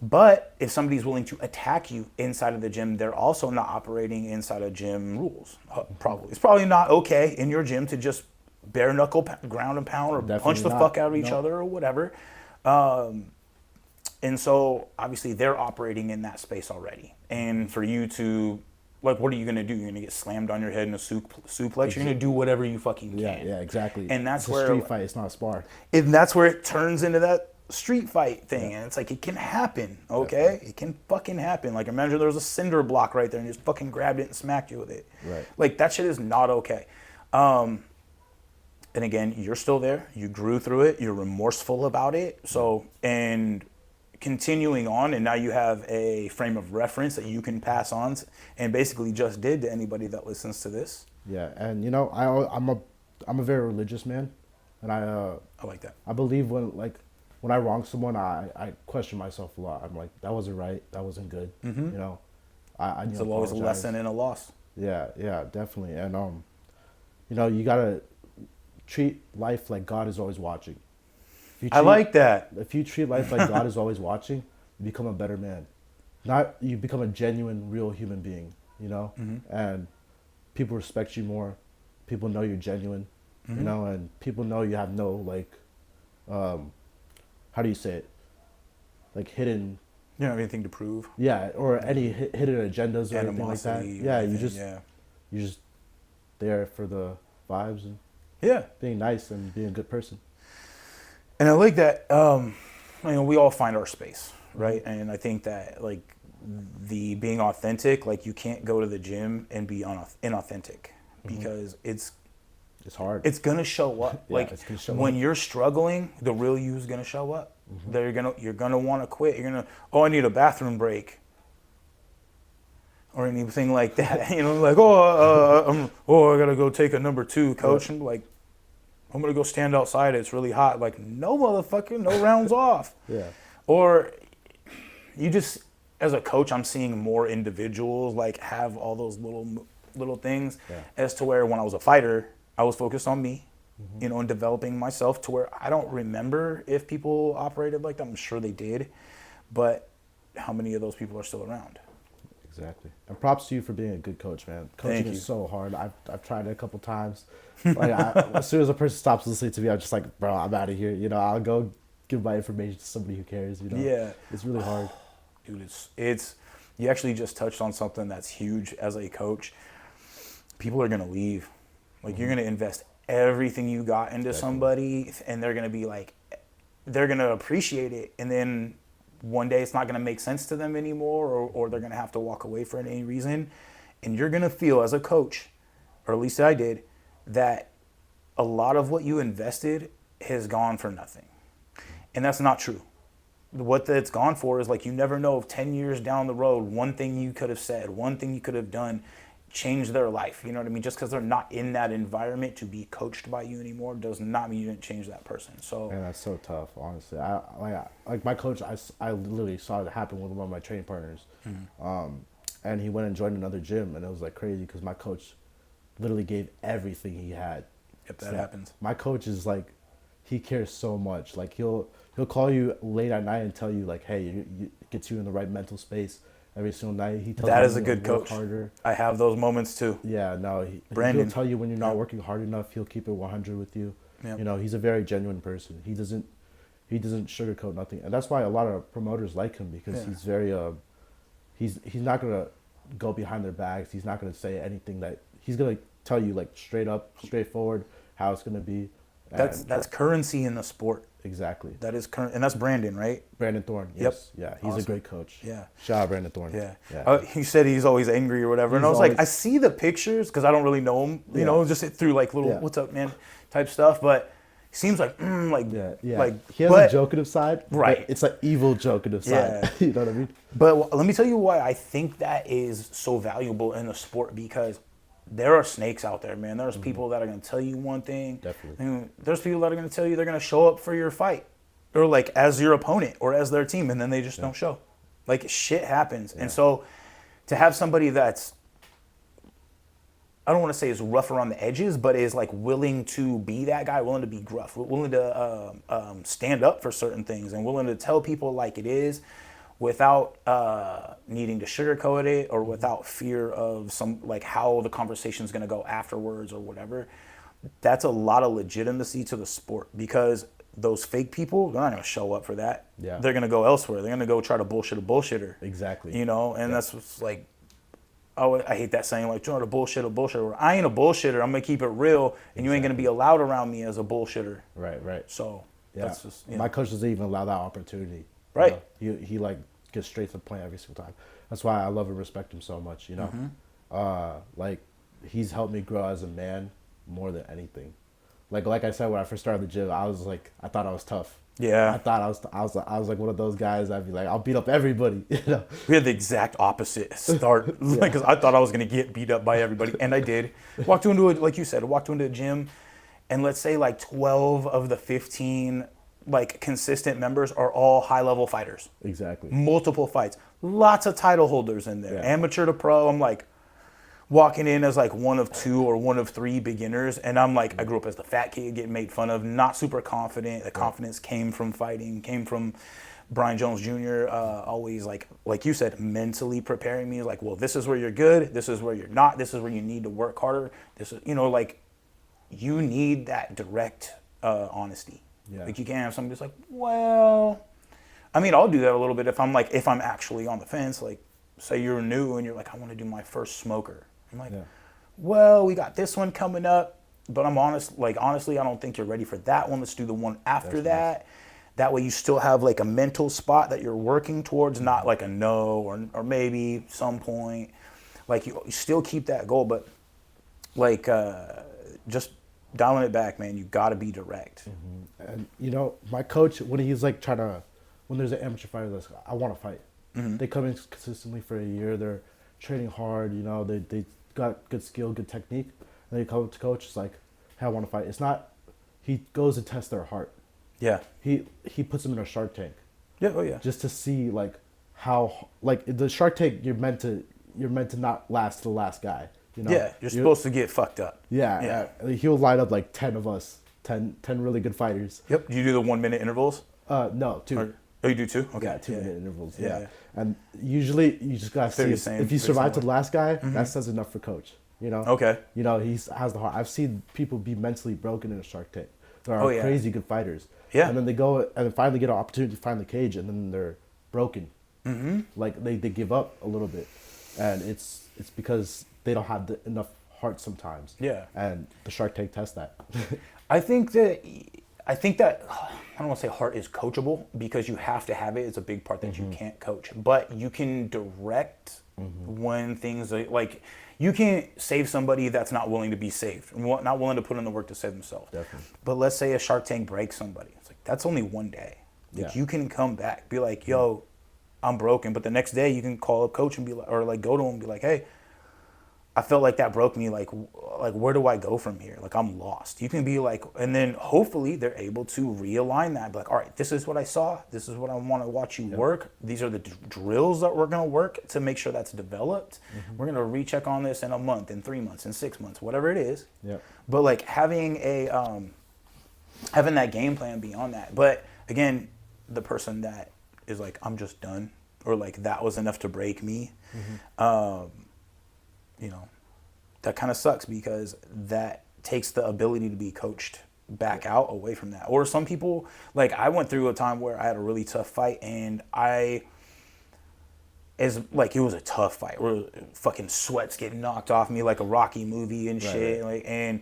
But if somebody's willing to attack you inside of the gym, they're also not operating inside of gym rules. Probably it's probably not okay in your gym to just bare knuckle ground and pound or punch the fuck out of each other or whatever. And so obviously they're operating in that space already. And for you to, like, what are you going to do? You're going to get slammed on your head in a suplex. You're going to do whatever you fucking can.
Yeah, exactly.
And that's
it's
where
a street fight. It's not a spar.
And that's where it turns into that street fight thing. And it's like, it can happen, okay? Definitely. It can fucking happen. Like, imagine there was a cinder block right there and you just fucking grabbed it and smacked you with it.
Right.
Like, that shit is not okay. And again, you're still there. You grew through it. You're remorseful about it. So, and continuing on, and now you have a frame of reference that you can pass on and basically just did to anybody that listens to this.
Yeah, and you know, I'm a very religious man, and I
like that.
I believe when I wrong someone, I question myself a lot. I'm like, that wasn't right. That wasn't good. You know, I need to apologize.
It's always a lesson in a loss.
Yeah, definitely. And you know, you gotta treat life like God is always watching.
I like that.
If you treat life like God is always watching, you become a better man. You become a genuine, real human being. You know, and people respect you more. People know you're genuine. You know, and people know you have no like. How do you say it? Like hidden.
You don't have anything to prove.
Yeah, or any hidden agendas or anything like that. Yeah, you're just there for the vibes and being nice and being a good person.
And I like that. You know, we all find our space, right? And I think that like the being authentic, like you can't go to the gym and be inauthentic because it's
hard.
It's gonna show up. Like when you're struggling, the real you is gonna show up. You're gonna want to quit. You're gonna, I need a bathroom break, or anything like that. You know, like I gotta go take a number 2, coach. And like, I'm gonna go stand outside. It's really hot. Like, no motherfucker, no rounds off.
Yeah.
Or you just, as a coach, I'm seeing more individuals like have all those little things as to where when I was a fighter, I was focused on me, you know, and developing myself to where I don't remember if people operated like that. I'm sure they did, but how many of those people are still around?
Exactly. And props to you for being a good coach, man. Coaching is so hard. I've tried it a couple times. Like as soon as a person stops listening to me, I'm just like, bro, I'm out of here. You know, I'll go give my information to somebody who cares. You know.
Yeah.
It's really hard.
Dude, it's you actually just touched on something that's huge as a coach. People are gonna leave. Like you're gonna invest everything you got into somebody, and they're gonna be like, they're gonna appreciate it, and then one day it's not gonna make sense to them anymore, or they're gonna have to walk away for any reason, and you're gonna feel as a coach, or at least I did, that a lot of what you invested has gone for nothing, and that's not true. What that's gone for is like you never know if 10 years down the road, one thing you could have said, one thing you could have done change their life. You know what I mean? Just because they're not in that environment to be coached by you anymore does not mean you didn't change that person. So
and that's so tough, honestly. Like my coach, I literally saw it happen with one of my training partners, and he went and joined another gym, and it was like crazy because my coach literally gave everything he had.
If that happens,
my coach is like, he cares so much. Like he'll call you late at night and tell you like, hey, you gets you in the right mental space. every single night. He tells
that
me
is a good
to work
coach.
harder.
I have those moments too.
Yeah, no,
Brandon.
he'll tell you when you're not working hard enough. He'll keep it 100 with you.
Yep.
You know, he's a very genuine person. He doesn't sugarcoat nothing, and that's why a lot of promoters like him because he's very he's not gonna go behind their backs. He's not gonna say anything that he's gonna tell you like straight up, straightforward how it's gonna be.
That's currency in the sport.
Exactly.
That is current, and that's Brandon, right?
Brandon Thorne. Yes. Yep. Yeah, he's a great coach.
Yeah.
Shout out Brandon Thorne.
Yeah. He said he's always angry or whatever, and I was like, I see the pictures because I don't really know him, you know, just through like little "what's up, man" type stuff, but. Seems like, like
he has a jokative side,
right?
It's an evil jokative side. You know what I mean?
But let me tell you why I think that is so valuable in the sport because there are snakes out there, man. There's people that are going to tell you one thing.
Definitely.
And there's people that are going to tell you they're going to show up for your fight, or like as your opponent or as their team, and then they just don't show. Like shit happens, and so to have somebody that's I don't want to say is rough around the edges, but is like willing to be that guy, willing to be gruff, willing to stand up for certain things, and willing to tell people like it is, without needing to sugarcoat it or without fear of some like how the conversation is going to go afterwards or whatever. That's a lot of legitimacy to the sport because those fake people, they're not going to show up for that.
Yeah.
They're going to go elsewhere. They're going to go try to bullshit a bullshitter.
Exactly.
You know, and that's what's like. Oh, I hate that saying, like, trying to bullshit a bullshitter. I ain't a bullshitter. I'm going to keep it real, and you ain't going to be allowed around me as a bullshitter.
Right.
So, that's just,
My coach doesn't even allow that opportunity.
Right.
You know? He like, gets straight to the point every single time. That's why I love and respect him so much, you know? Like, he's helped me grow as a man more than anything. Like I said, when I first started the gym, I thought I was tough.
Yeah.
I thought I was like one of those guys that'd be like, I'll beat up everybody. You know?
We had the exact opposite start because I thought I was going to get beat up by everybody, and I did. Walked into like you said, walked into a gym, and let's say like 12 of the 15 like consistent members are all high-level fighters.
Exactly.
Multiple fights, lots of title holders in there, amateur to pro. I'm like walking in as like one of two or one of three beginners, and I'm like, I grew up as the fat kid getting made fun of, not super confident. The confidence came from fighting, came from Brian Jones Jr. Always like you said, mentally preparing me like, well, this is where you're good, this is where you're not, this is where you need to work harder. This is, you know, like you need that direct honesty. Like you can't have somebody just like, well, I mean, I'll do that a little bit if I'm actually on the fence. Like, say you're new and you're like, I want to do my first smoker. I'm like, well, we got this one coming up, but I'm honestly, I don't think you're ready for that one. Let's do the one after that. Nice. That way you still have like a mental spot that you're working towards, not like a no or maybe some point. Like you still keep that goal, but like just dialing it back, man, you got to be direct.
And you know, my coach, when he's like when there's an amateur fighter that's, I want to fight. They come in consistently for a year. They're training hard, you know, they got good skill, good technique. And they come up to coach, it's like, hey, I want to fight. It's not, he goes to test their heart.
Yeah.
He puts them in a Shark Tank.
Yeah, oh yeah.
Just to see like how, like the Shark Tank, you're meant to not last to the last guy. You know?
Yeah, you're supposed to get fucked up.
Yeah. He'll line up like 10 of us, 10 really good fighters.
Yep. Do you do the 1 minute intervals?
No, 2.
Oh, you do 2? Okay.
Yeah, 2 minute intervals. Yeah. And usually you just gotta see if you survive to the last guy, that says enough for coach. You know. Okay. You know, he has the heart. I've seen people be mentally broken in a Shark Tank. There are crazy good fighters. Yeah. And then they go and finally get an opportunity to find the cage, and then they're broken. Like they give up a little bit, and it's because they don't have enough heart sometimes. Yeah. And the Shark Tank tests that.
I think that I don't want to say heart is coachable because you have to have it. It's a big part that you can't coach, but you can direct when things like you can't save somebody that's not willing to be saved, not willing to put in the work to save themselves. Definitely. But let's say a Shark Tank breaks somebody. It's like, that's only one day. Like you can come back, be like, yo, I'm broken. But the next day you can call up coach and be like, or like go to him and be like, hey, I felt like that broke me. Like where do I go from here? Like I'm lost. You can be like, and then hopefully they're able to realign that. Be like, all right, this is what I saw. This is what I want to watch you work. These are the drills that we're going to work to make sure that's developed. We're going to recheck on this in a month, in 3 months, in 6 months, whatever it is. Yeah. But like having having that game plan beyond that. But again, the person that is like, I'm just done. or like that was enough to break me. You know, that kind of sucks because that takes the ability to be coached back out away from that. Or some people, like I went through a time where I had a really tough fight and it was a tough fight where fucking sweat's getting knocked off me like a Rocky movie and shit.
Right.
Like, and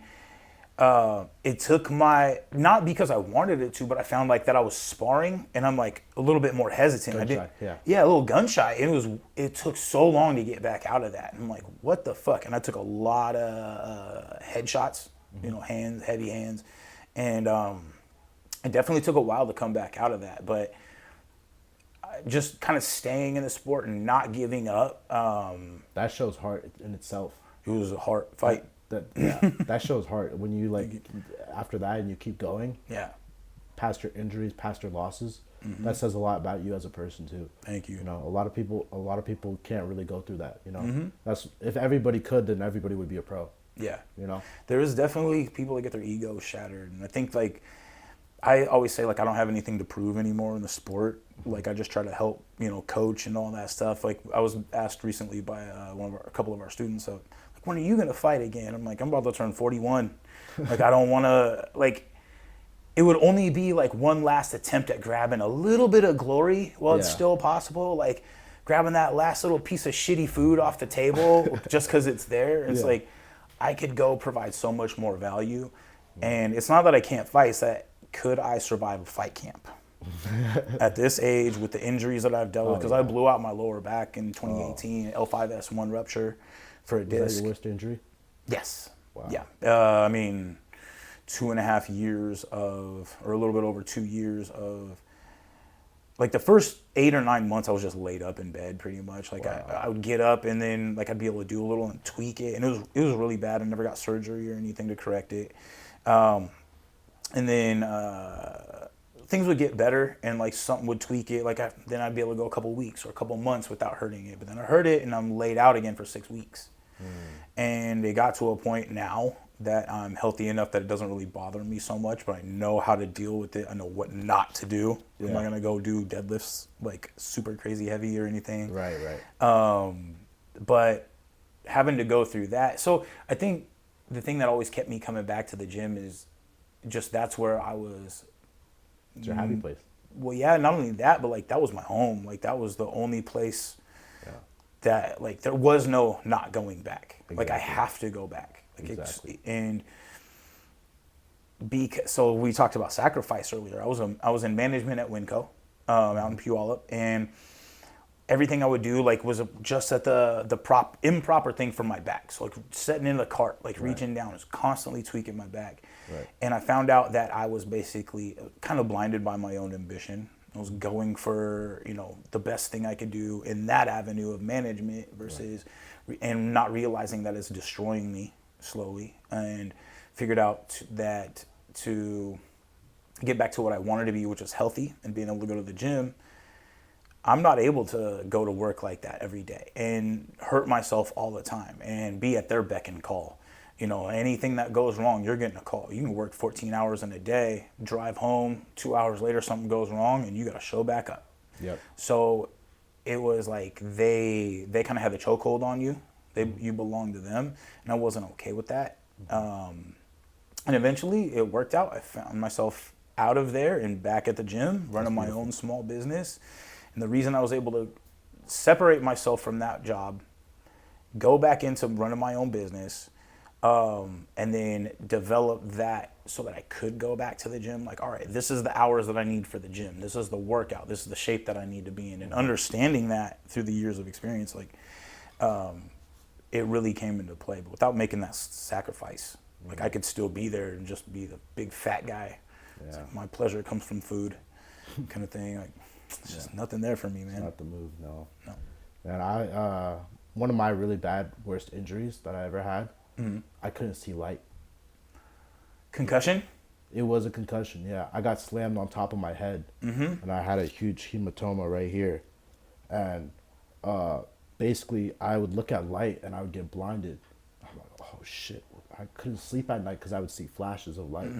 it took not because I wanted it to, but I found like that I was sparring and I'm like a little bit more hesitant. A little gun shy. It took so long to get back out of that. And I'm like, what the fuck? And I took a lot of headshots, heavy hands. And it definitely took a while to come back out of that. But just kind of staying in the sport and not giving up.
That shows heart in itself.
It was a hard fight.
That shows heart when you after that and you keep going.
Yeah.
Past your injuries, past your losses, that says a lot about you as a person too.
Thank you.
You know, a lot of people can't really go through that. You know, that's if everybody could, then everybody would be a pro.
Yeah.
You know,
there is definitely people that get their ego shattered, and I think like I always say like I don't have anything to prove anymore in the sport. Like I just try to help, coach and all that stuff. Like I was asked recently by a couple of our students, like, when are you gonna fight again? I'm like, I'm about to turn 41. Like I don't want to like. It would only be like one last attempt at grabbing a little bit of glory while it's still possible. Like grabbing that last little piece of shitty food off the table just because it's there. It's like I could go provide so much more value. And it's not that I can't fight. It's that could I survive a fight camp at this age with the injuries that I've dealt with? Because I blew out my lower back in 2018, L5S1 rupture for a disc.
Was that your worst injury?
Yes.
Wow.
Yeah. 2.5 years or a little bit over 2 years of, like the first 8 or 9 months I was just laid up in bed pretty much. Like I would get up and then like I'd be able to do a little and tweak it, and it was really bad. I never got surgery or anything to correct it. And then things would get better and like something would tweak it. Like then I'd be able to go a couple weeks or a couple months without hurting it. But then I hurt it and I'm laid out again for 6 weeks. And it got to a point now that I'm healthy enough that it doesn't really bother me so much, but I know how to deal with it. I know what not to do. I'm not gonna go do deadlifts like super crazy heavy or anything.
Right.
But having to go through that. So I think the thing that always kept me coming back to the gym is just that's where I was.
It's your happy place.
Well, yeah, not only that, but like that was my home. Like that was the only place that like there was no not going back. Exactly. Like I have to go back. Like exactly. So we talked about sacrifice earlier. I was in management at Winco, out in Puyallup, and everything I would do like was just at the improper thing for my back. So like sitting in the cart, like reaching down, was constantly tweaking my back. Right. And I found out that I was basically kind of blinded by my own ambition. I was going for, the best thing I could do in that avenue of management versus, and not realizing that it's destroying me slowly, and figured out that to get back to what I wanted to be, which was healthy and being able to go to the gym, I'm not able to go to work like that every day and hurt myself all the time and be at their beck and call. Anything that goes wrong, you're getting a call. You can work 14 hours in a day, drive home, 2 hours later, something goes wrong, and you got to show back up.
Yep.
So it was like they kind of had the chokehold on you. You belong to them, and I wasn't okay with that. And eventually it worked out. I found myself out of there and back at the gym, running my own small business. And the reason I was able to separate myself from that job, go back into running my own business, and then develop that so that I could go back to the gym. Like, all right, this is the hours that I need for the gym. This is the workout. This is the shape that I need to be in. And understanding that through the years of experience, like, it really came into play. But without making that sacrifice, like I could still be there and just be the big fat guy. It's like my pleasure comes from food, kind of thing. Like, it's just nothing there for me, man.
It's not the move, no. And one of my really bad worst injuries that I ever had, I couldn't see light.
Concussion?
It was a concussion, yeah. I got slammed on top of my head, and I had a huge hematoma right here. And basically, I would look at light, and I would get blinded. I'm like, oh, shit. I couldn't sleep at night because I would see flashes of light.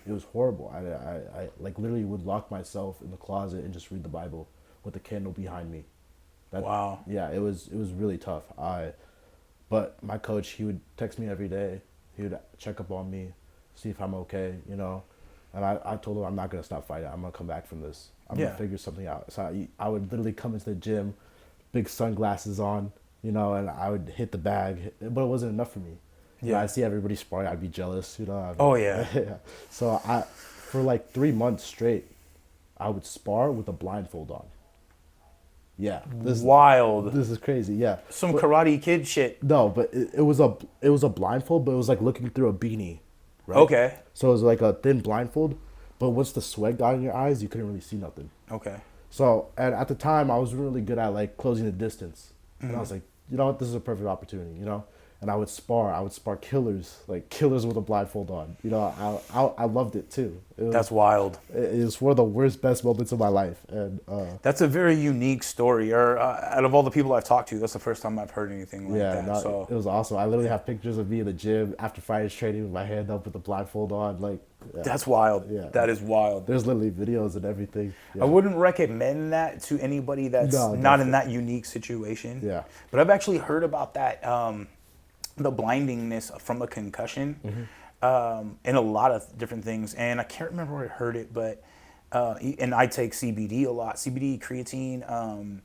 It was horrible. I like literally would lock myself in the closet and just read the Bible with a candle behind me.
Wow.
Yeah, it was really tough. But my coach, he would text me every day. He would check up on me, see if I'm okay, you know. And I told him I'm not gonna stop fighting. I'm gonna come back from this. I'm gonna figure something out. So I would literally come into the gym, big sunglasses on, you know, and I would hit the bag, but it wasn't enough for me. Yeah, I see everybody sparring, I'd be jealous, you know.
Oh yeah.
So for like 3 months straight, I would spar with a blindfold on. Yeah,
Wild.
This is crazy. Yeah,
Some Karate Kid shit.
no, but it was a blindfold, but it was like looking through a beanie, right?
Okay.
So it was like a thin blindfold, but once the sweat got in your eyes, you couldn't really see nothing.
Okay.
So, and at the time, I was really good at like closing the distance, and I was like, you know what, this is a perfect opportunity, you know. And I would spar killers, like killers with a blindfold on. You know, I loved it too.
That's wild.
It was one of the worst, best moments of my life, and
that's a very unique story. Or out of all the people I've talked to, that's the first time I've heard anything like that.
No,
so
it was awesome. I literally have pictures of me in the gym after fighters training with my hand up with the blindfold on. Like,
that's wild.
Yeah,
that is wild.
There's literally videos and everything. Yeah.
I wouldn't recommend that to anybody that's not in that unique situation.
Yeah,
but I've actually heard about that. The blindingness from a concussion, and a lot of different things. And I can't remember where I heard it, but and I take CBD a lot, CBD, creatine.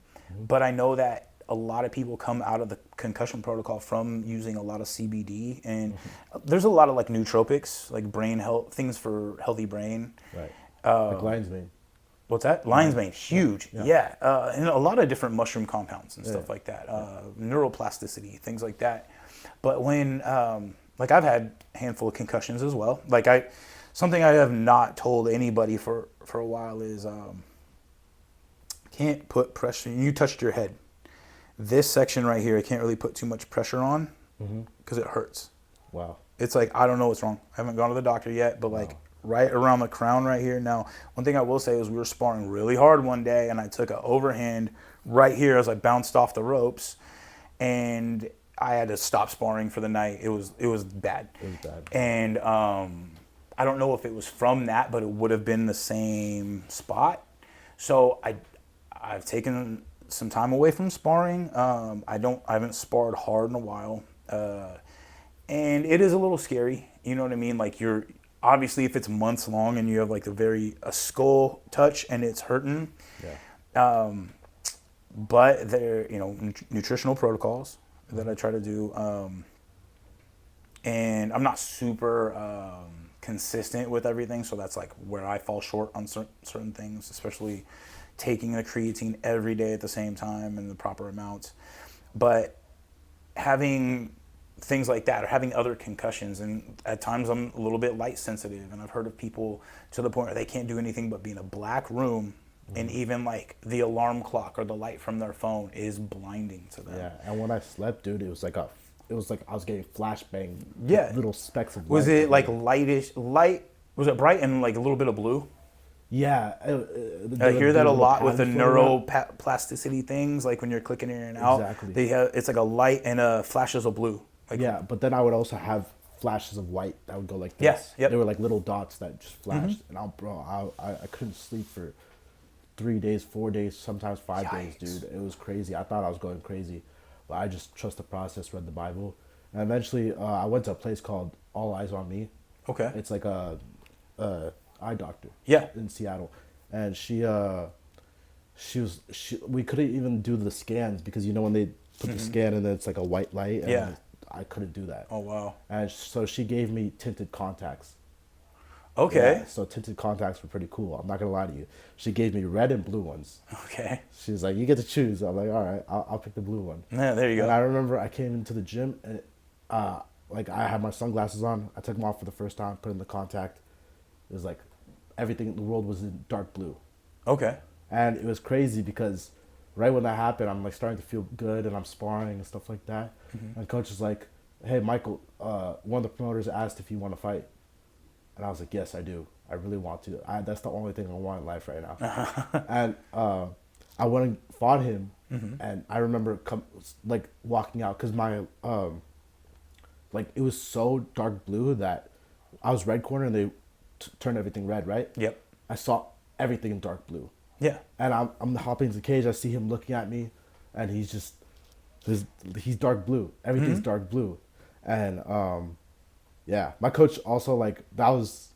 But I know that a lot of people come out of the concussion protocol from using a lot of CBD, and there's a lot of like nootropics, like brain health things for healthy brain.
Right. Like lion's mane.
What's that? Lion's mane, huge. Yeah. And a lot of different mushroom compounds and stuff like that. Neuroplasticity, things like that. But when, like I've had a handful of concussions as well. Like something I have not told anybody for a while is, can't put pressure. You touched your head. This section right here, I can't really put too much pressure on because it hurts.
Wow.
It's like, I don't know what's wrong. I haven't gone to the doctor yet, but like right around the crown right here. Now, one thing I will say is we were sparring really hard one day and I took an overhand right here as I bounced off the ropes, and I had to stop sparring for the night. It was bad.
It was bad.
And I don't know if it was from that, but it would have been the same spot. So I've taken some time away from sparring. I haven't sparred hard in a while. And it is a little scary. You know what I mean? Like you're obviously, if it's months long and you have like a skull touch and it's hurting. Yeah. But there, nutritional protocols that I try to do, and I'm not super consistent with everything, so that's like where I fall short on certain things, especially taking the creatine every day at the same time and the proper amounts. But having things like that, or having other concussions, and at times I'm a little bit light sensitive, and I've heard of people to the point where they can't do anything but be in a black room. And even like the alarm clock or the light from their phone is blinding to them.
Yeah, and when I slept, dude, it was like I was getting flashbang.
Yeah,
little specks of light.
Was it like light? Was it bright and like a little bit of blue?
Yeah,
I hear that a lot with the neuroplasticity things. Like when you're clicking in and out,
exactly.
It's like a light and flashes of blue. Like,
yeah, but then I would also have flashes of white that would go like this.
Yes, yep.
They were like little dots that just flashed, and I couldn't sleep for 3 days, 4 days, sometimes 5 days, dude. It was crazy. I thought I was going crazy, but I just trust the process, read the Bible, and eventually I went to a place called All Eyes on Me.
Okay.
It's like a eye doctor.
Yeah.
In Seattle, and we couldn't even do the scans because when they put the scan and then it's like a white light. And I couldn't do that.
Oh wow.
And so she gave me tinted contacts.
Okay.
Yeah, so tinted contacts were pretty cool. I'm not gonna lie to you. She gave me red and blue ones.
Okay.
She was like, "You get to choose." I'm like, "All right, I'll pick the blue one."
Yeah, there you go.
And I remember I came into the gym and like I had my sunglasses on. I took them off for the first time, put in the contact. It was like everything in the world was in dark blue.
Okay.
And it was crazy because right when that happened, I'm like starting to feel good and I'm sparring and stuff like that. And coach was like, "Hey, Michael, one of the promoters asked if you want to fight." And I was like, "Yes, I do. I really want to. That's the only thing I want in life right now." And I went and fought him, and I remember walking out because my it was so dark blue that I was red corner and they turned everything red, right?
Yep.
I saw everything in dark blue.
Yeah.
And I'm hopping into the cage. I see him looking at me, and he's dark blue. Everything's dark blue, and yeah, my coach also like that was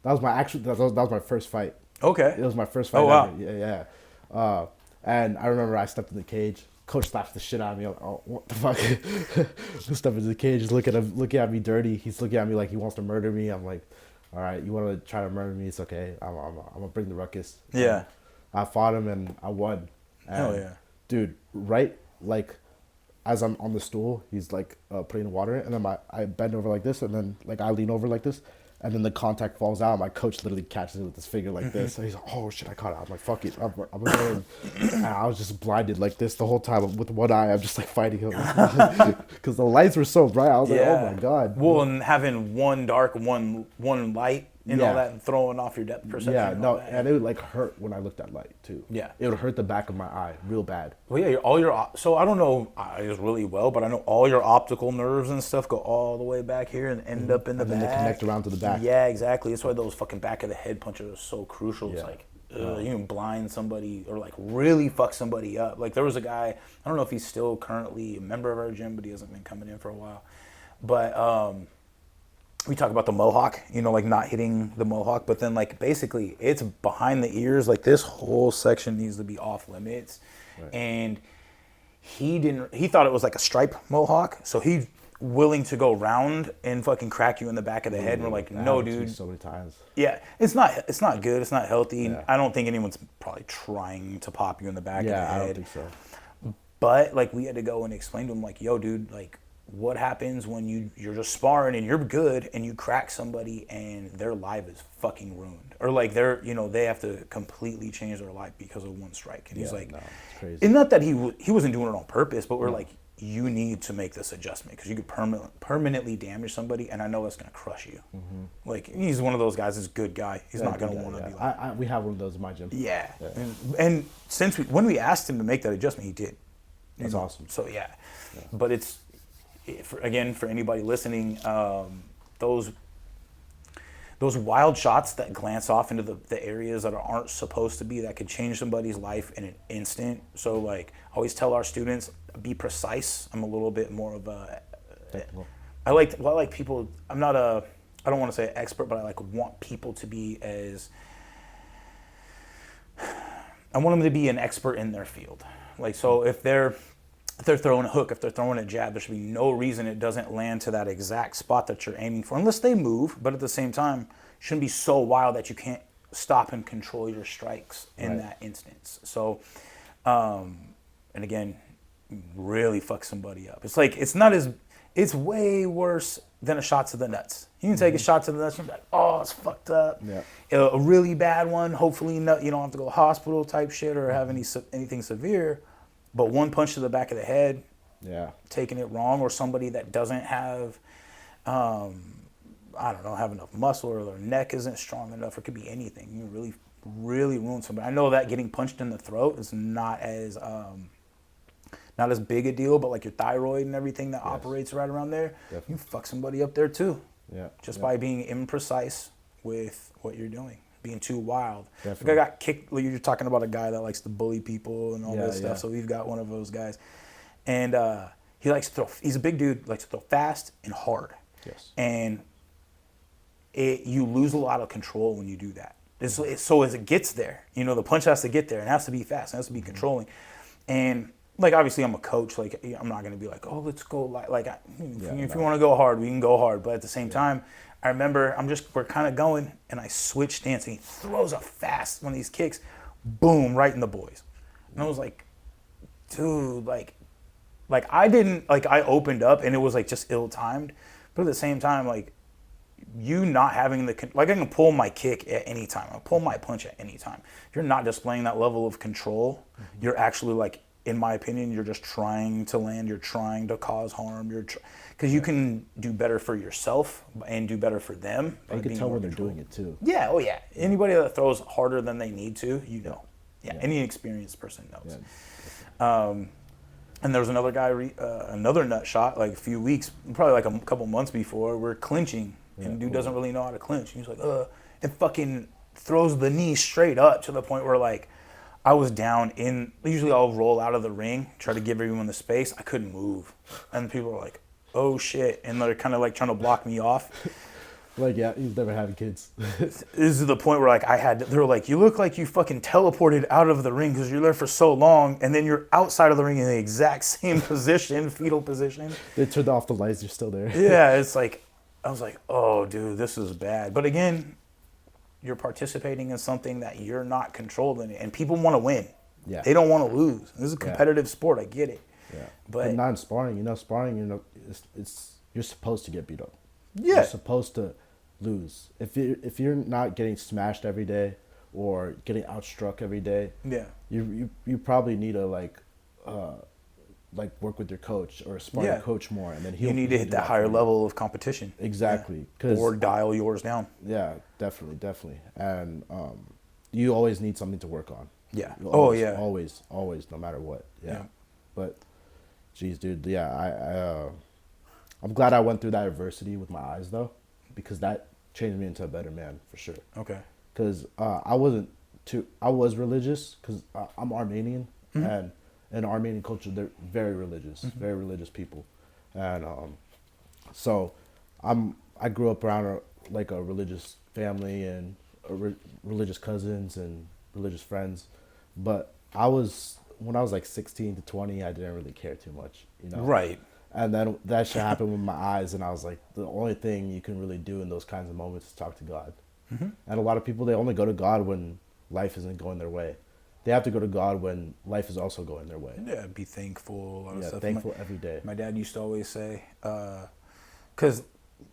my first fight.
Okay.
It was my first fight.
Oh wow.
Ever. Yeah. And I remember I stepped in the cage. Coach slaps the shit out of me. I'm like, oh, what the fuck? Step into the cage, he's looking at me dirty. He's looking at me like he wants to murder me. I'm like, all right, you want to try to murder me? It's okay. I'm gonna bring the ruckus.
Yeah.
I fought him and I won. And,
Hell yeah.
Dude, right like as I'm on the stool, he's like putting the water in, and then I bend over like this, and then like I lean over like this, and then the contact falls out. My coach literally catches it with his finger like this. So he's like, oh shit, I caught it. I'm like, fuck it. I'm going. And I was just blinded like this the whole time with one eye. I'm just like fighting him. Because the lights were so bright. I was like, oh my God.
Well, and having one dark, one light, and all that, and throwing off your depth perception.
Yeah, no, and it would like hurt when I looked at light too.
Yeah.
It would hurt the back of my eye real bad.
Well, yeah, so I don't know eyes really well, but I know all your optical nerves and stuff go all the way back here and end up in the back.
And then they connect around to the back.
Yeah, exactly. That's why those fucking back of the head punches are so crucial. It's
Yeah.
like, you can blind somebody or like really fuck somebody up. Like there was a guy, I don't know if he's still currently a member of our gym, but he hasn't been coming in for a while. But we talk about the mohawk, like not hitting the mohawk, but then like basically it's behind the ears. Like this whole section needs to be off limits. Right. And he thought it was like a stripe mohawk. So he's willing to go round and fucking crack you in the back of the head. And we're like, no, dude.
So many times.
Yeah, it's not good. It's not healthy.
Yeah.
I don't think anyone's probably trying to pop you in the back of the head.
Yeah, I don't think so.
But like we had to go and explain to him like, yo, dude, like what happens when you're just sparring and you're good and you crack somebody and their life is fucking ruined, or like they have to completely change their life because of one strike. And he's like,
no, it's crazy.
And not that he wasn't doing it on purpose, but we're like, you need to make this adjustment because you could permanently damage somebody, and I know that's gonna crush you. Mm-hmm. Like he's one of those guys. He's a good guy. He's not gonna want to be like.
We have one of those in my gym.
Yeah. And since when we asked him to make that adjustment, he did.
That's awesome.
So yeah. But it's for anybody listening, those wild shots that glance off into the areas that aren't supposed to be, that could change somebody's life in an instant. So like I always tell our students, be precise. I'm a little bit more of a I like people. I don't want to say expert, but I want people to be I want them to be an expert in their field. Like, so if they're throwing a hook, if they're throwing a jab, there should be no reason it doesn't land to that exact spot that you're aiming for, unless they move. But at the same time, it shouldn't be so wild that you can't stop and control your strikes in that instance. So, and again, really fuck somebody up. It's like, it's way worse than a shot to the nuts. You can take a shot to the nuts and be like, oh, it's fucked up. Yeah. A really bad one, hopefully you don't have to go to the hospital type shit or have anything severe. But one punch to the back of the head, taking it wrong, or somebody that doesn't have, have enough muscle, or their neck isn't strong enough, or it could be anything. You really, really ruin somebody. I know that getting punched in the throat is not as big a deal, but like your thyroid and everything that operates right around there, you fuck somebody up there too. Yeah. Just by being imprecise with what you're doing. Being too wild. Definitely. Like I got kicked. You're talking about a guy that likes to bully people and all that stuff. So we've got one of those guys, and he likes to throw. He's a big dude. Likes to throw fast and hard. Yes. And you lose a lot of control when you do that. So as it gets there, the punch has to get there. It has to be fast. It has to be controlling. And like obviously I'm a coach. Like I'm not gonna be like, oh, let's go if you want to go hard, we can go hard. But at the same time, I remember we're kind of going, and I switch stance, and he throws a fast one of these kicks, boom, right in the boys. And I was like, dude, like I didn't, like I opened up, and it was like just ill-timed. But at the same time, like you not having I can pull my kick at any time. I pull my punch at any time. If you're not displaying that level of control, you're actually like, in my opinion, you're just trying to land. You're trying to cause harm. Because you can do better for yourself and do better for them.
You can tell when they're doing it too.
Yeah. Oh yeah. Anybody that throws harder than they need to, Yeah. Any experienced person knows. Yeah. And there was another guy, another nut shot, like a few weeks, probably like a couple months before. We're clinching, and dude doesn't really know how to clinch. He's like, and fucking throws the knee straight up to the point where like, I was down in, usually I'll roll out of the ring, try to give everyone the space. I couldn't move. And people were like, oh shit. And they're kind of like trying to block me off.
Like, yeah, you've never had kids.
This is the point where like they were like, you look like you fucking teleported out of the ring because you're there for so long, and then you're outside of the ring in the exact same position, fetal position.
They turned off the lights, you're still there.
Yeah, it's like, I was like, oh dude, this is bad. But again, you're participating in something that you're not controlling, and people want to win.
Yeah.
They don't want to lose. This is a competitive sport. I get it.
Yeah.
But
not in sparring. Sparring, it's you're supposed to get beat up.
Yeah.
You're supposed to lose. If you're not getting smashed every day or getting outstruck every day,
yeah,
you probably need to like work with your coach or a sparring coach more, and then
you need to hit that higher level of competition.
Exactly.
Or dial yours down.
Yeah, definitely. And you always need something to work on.
Yeah.
Always, no matter what. Yeah. But, geez, dude, I'm glad I went through that adversity with my eyes, though, because that changed me into a better man, for sure.
Okay.
Because I was religious, because I'm Armenian, and in Armenian culture, they're very religious, very religious people. And so I grew up around a religious family and religious cousins and religious friends. But when I was like 16 to 20, I didn't really care too much,
Right.
And then that shit happened with my eyes, and I was like, the only thing you can really do in those kinds of moments is talk to God. And a lot of people, they only go to God when life isn't going their way. They have to go to God when life is also going their way.
Yeah, be thankful.
Thankful every day.
My dad used to always say, because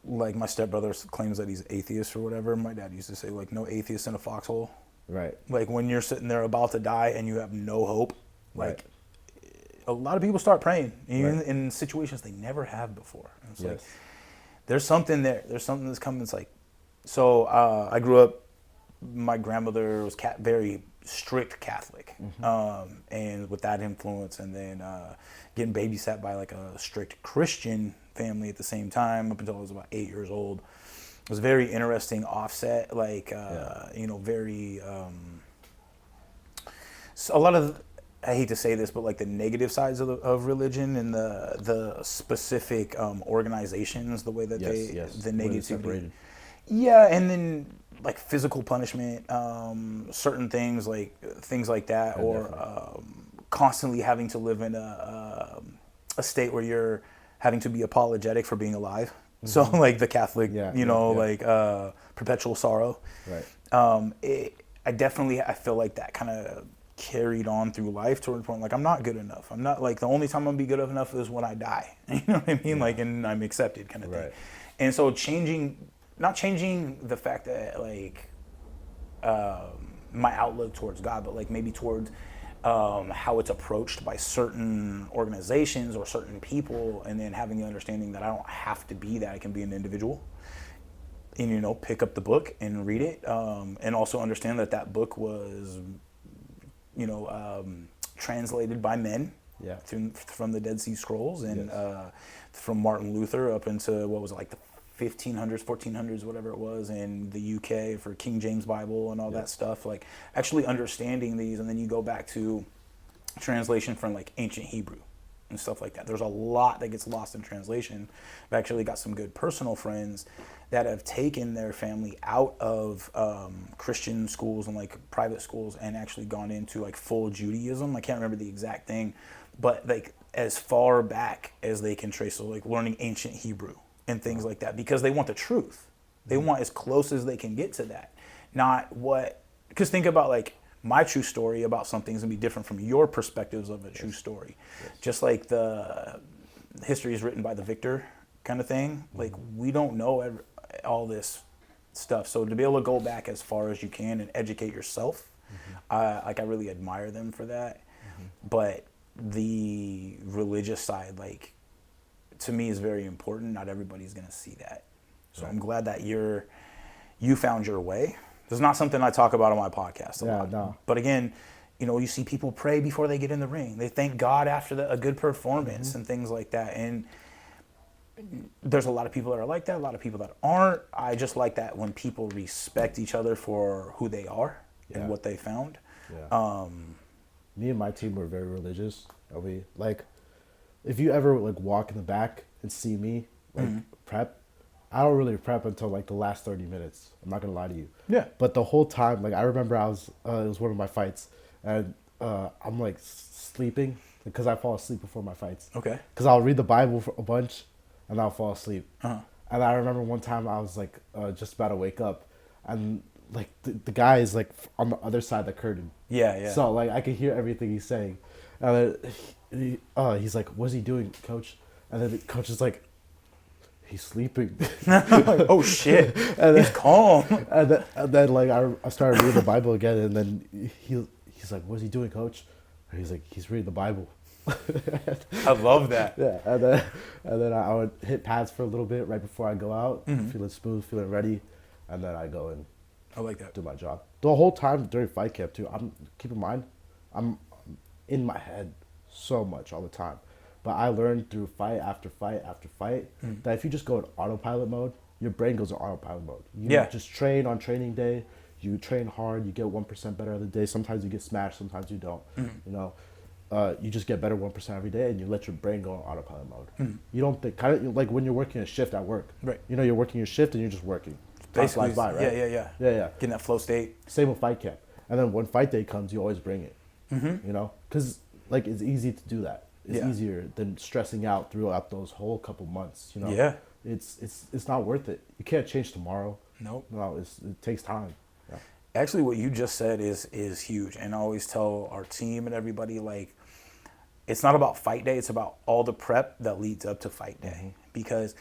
like my stepbrother claims that he's atheist or whatever. My dad used to say, like, no atheist in a foxhole.
Right.
Like when you're sitting there about to die and you have no hope, like
right.
a lot of people start praying in situations they never have before. And it's like, there's something there. There's something that's coming. It's like, so I grew up, my grandmother was very strict Catholic, and with that influence, and then getting babysat by like a strict Christian family at the same time up until I was about 8 years old. It was a very interesting offset, like, very, so a lot of, I hate to say this, but like the negative sides of religion and the specific organizations, the way that the negativity. Yeah, and then like physical punishment, certain things like that, or constantly having to live in a state where you're having to be apologetic for being alive. So like the Catholic, perpetual sorrow.
Right.
I feel like that kind of carried on through life to the point like I'm not good enough. I'm not, like, the only time I'm gonna be good enough is when I die. You know what I mean? Like, and I'm accepted kind of thing. And so not changing the fact that like my outlook towards God, but like maybe towards how it's approached by certain organizations or certain people, and then having the understanding that I don't have to be that. I can be an individual, and pick up the book and read it, and also understand that book was translated by men from the Dead Sea Scrolls, and from Martin Luther up into what was it, like the 1500s, 1400s, whatever it was, in the UK for King James Bible and all that stuff. Like actually understanding these, and then you go back to translation from like ancient Hebrew and stuff like that. There's a lot that gets lost in translation. I've actually got some good personal friends that have taken their family out of Christian schools and like private schools and actually gone into like full Judaism. I can't remember the exact thing, but like as far back as they can trace, so like learning ancient Hebrew and things like that, because they want the truth. They want as close as they can get to that. Because think about like my true story about something's gonna be different from your perspectives of a true story. Just like the history is written by the victor kind of thing. Like we don't know all this stuff. So to be able to go back as far as you can and educate yourself, I really admire them for that. But the religious side, like, to me is very important. Not everybody's going to see that. So I'm glad that you found your way. This is not something I talk about on my podcast a lot. No. But again, you see people pray before they get in the ring. They thank God after a good performance and things like that. And there's a lot of people that are like that, a lot of people that aren't. I just like that when people respect each other for who they are and what they found.
Yeah. Me and my team were very religious. And we like, if you ever like walk in the back and see me like prep, I don't really prep until like the last 30 minutes. I'm not gonna lie to you.
Yeah.
But the whole time, like I remember I was it was one of my fights, and I'm like sleeping because I fall asleep before my fights.
Okay.
Because I'll read the Bible for a bunch, and I'll fall asleep.
Uh-huh.
And I remember one time I was like just about to wake up, and like the guy is like on the other side of the curtain.
Yeah, yeah.
So like I could hear everything he's saying, and then he's like, "What's he doing, coach?" And then the coach is like, "He's sleeping."
Like, oh shit, and he's calm.
And then like I started reading the Bible again, and then he's like, "What's he doing, coach?" And he's like, "He's reading the Bible."
I love that.
Yeah, and then I would hit pads for a little bit right before I go out, feeling smooth, feeling ready, and then I go and
I like that.
do my job. The whole time during fight camp too. Keep in mind, I'm in my head so much all the time, but I learned through fight after fight after fight that if you just go in autopilot mode, your brain goes in autopilot mode. You just train on training day. You train hard. You get 1% better every day. Sometimes you get smashed. Sometimes you don't. You know. You just get better 1% every day, and you let your brain go on autopilot mode. You don't think, kind of like when you're working a shift at work.
Right.
You know, you're working your shift and you're just working.
Basically,
Time flies by, right?
Yeah. Getting that flow state.
Same with fight camp. And then when fight day comes, you always bring it. You know, because like it's easy to do that. It's easier than stressing out throughout those whole couple months. You know.
Yeah.
It's not worth it. You can't change tomorrow.
Nope.
No, it takes time. Yeah.
Actually, what you just said is huge, and I always tell our team and everybody, like, it's not about fight day, it's about all the prep that leads up to fight day. Because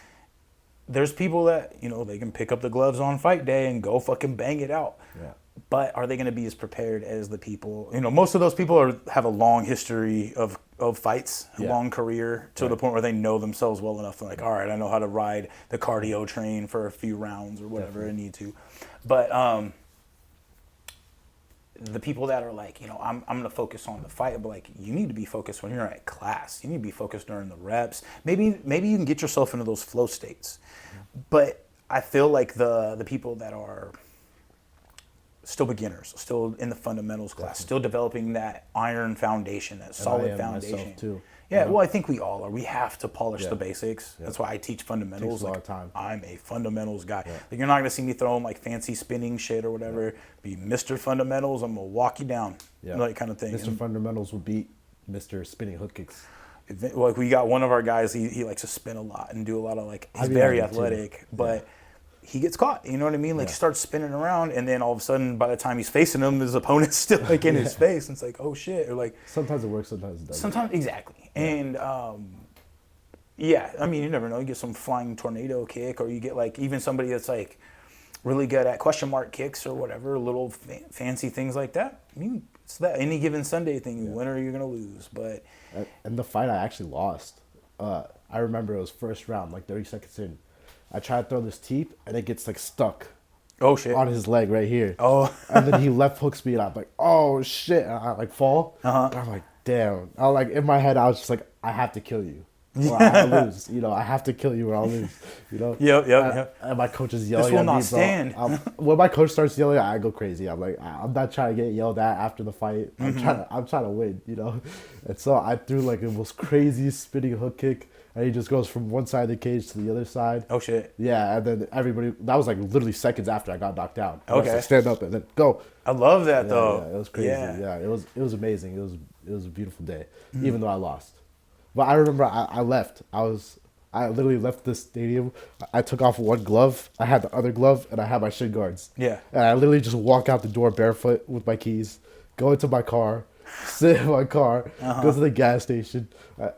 there's people that, you know, they can pick up the gloves on fight day and go fucking bang it out.
Yeah.
But are they going to be as prepared as the people, you know, most of those people have a long history of fights, a long career, to the point where they know themselves well enough. They're like, all right, I know how to ride the cardio train for a few rounds or whatever I need to. But the people that are like, you know, I'm going to focus on the fight, but like, you need to be focused when you're at class. You need to be focused during the reps. Maybe you can get yourself into those flow states. But I feel like the people that are still beginners, still in the fundamentals class, still developing that iron foundation, that solid foundation.
Myself too.
Yeah, well, I think we all are. We have to polish the basics. That's why I teach fundamentals.
Takes a lot of time.
I'm a fundamentals guy. Like, you're not going to see me throwing like fancy spinning shit or whatever. Be Mr. Fundamentals. I'm going to walk you down. Like, kind of thing.
Mr. Fundamentals would beat Mr. Spinning Hook Kicks.
Like, we got one of our guys, he likes to spin a lot and do a lot of like, he's very athletic, but he gets caught, you know what I mean? Like, he starts spinning around, and then all of a sudden, by the time he's facing him, his opponent's still like in his face, and it's like, oh shit. Or like,
sometimes it works, sometimes it doesn't.
Exactly. And I mean, you never know. You get some flying tornado kick, or you get like even somebody that's like really good at question mark kicks or whatever, little fancy things like that. I mean, it's that any given Sunday thing. You win or you're gonna lose. But
and the fight I actually lost. I remember it was first round, like 30 seconds in. I try to throw this teep, and it gets like stuck.
Oh shit!
On his leg right here.
Oh.
And then he left hooks me, and I'm like, oh shit! And I like fall. And I'm like, damn. I was like, in my head, I was just like, I have to kill you, or I'll lose. You know, I have to kill you or I'll lose. You know.
Yep.
And my coach is yelling
this will
at me.
Not stand.
When my coach starts yelling, I go crazy. I'm like, I'm not trying to get yelled at after the fight. I'm trying to win. You know. And so I threw like the most crazy spinning hook kick. And he just goes from one side of the cage to the other side.
Oh, shit.
Yeah, and then everybody, that was like literally seconds after I got knocked down.
Okay.
I was like, stand up and then go.
I love that, though.
Yeah, it was crazy. Yeah, it was amazing. It was a beautiful day, even though I lost. But I remember I left. I literally left the stadium. I took off one glove. I had the other glove, and I had my shin guards.
Yeah.
And I literally just walk out the door barefoot with my keys, go into my car, sit in my car, go to the gas station.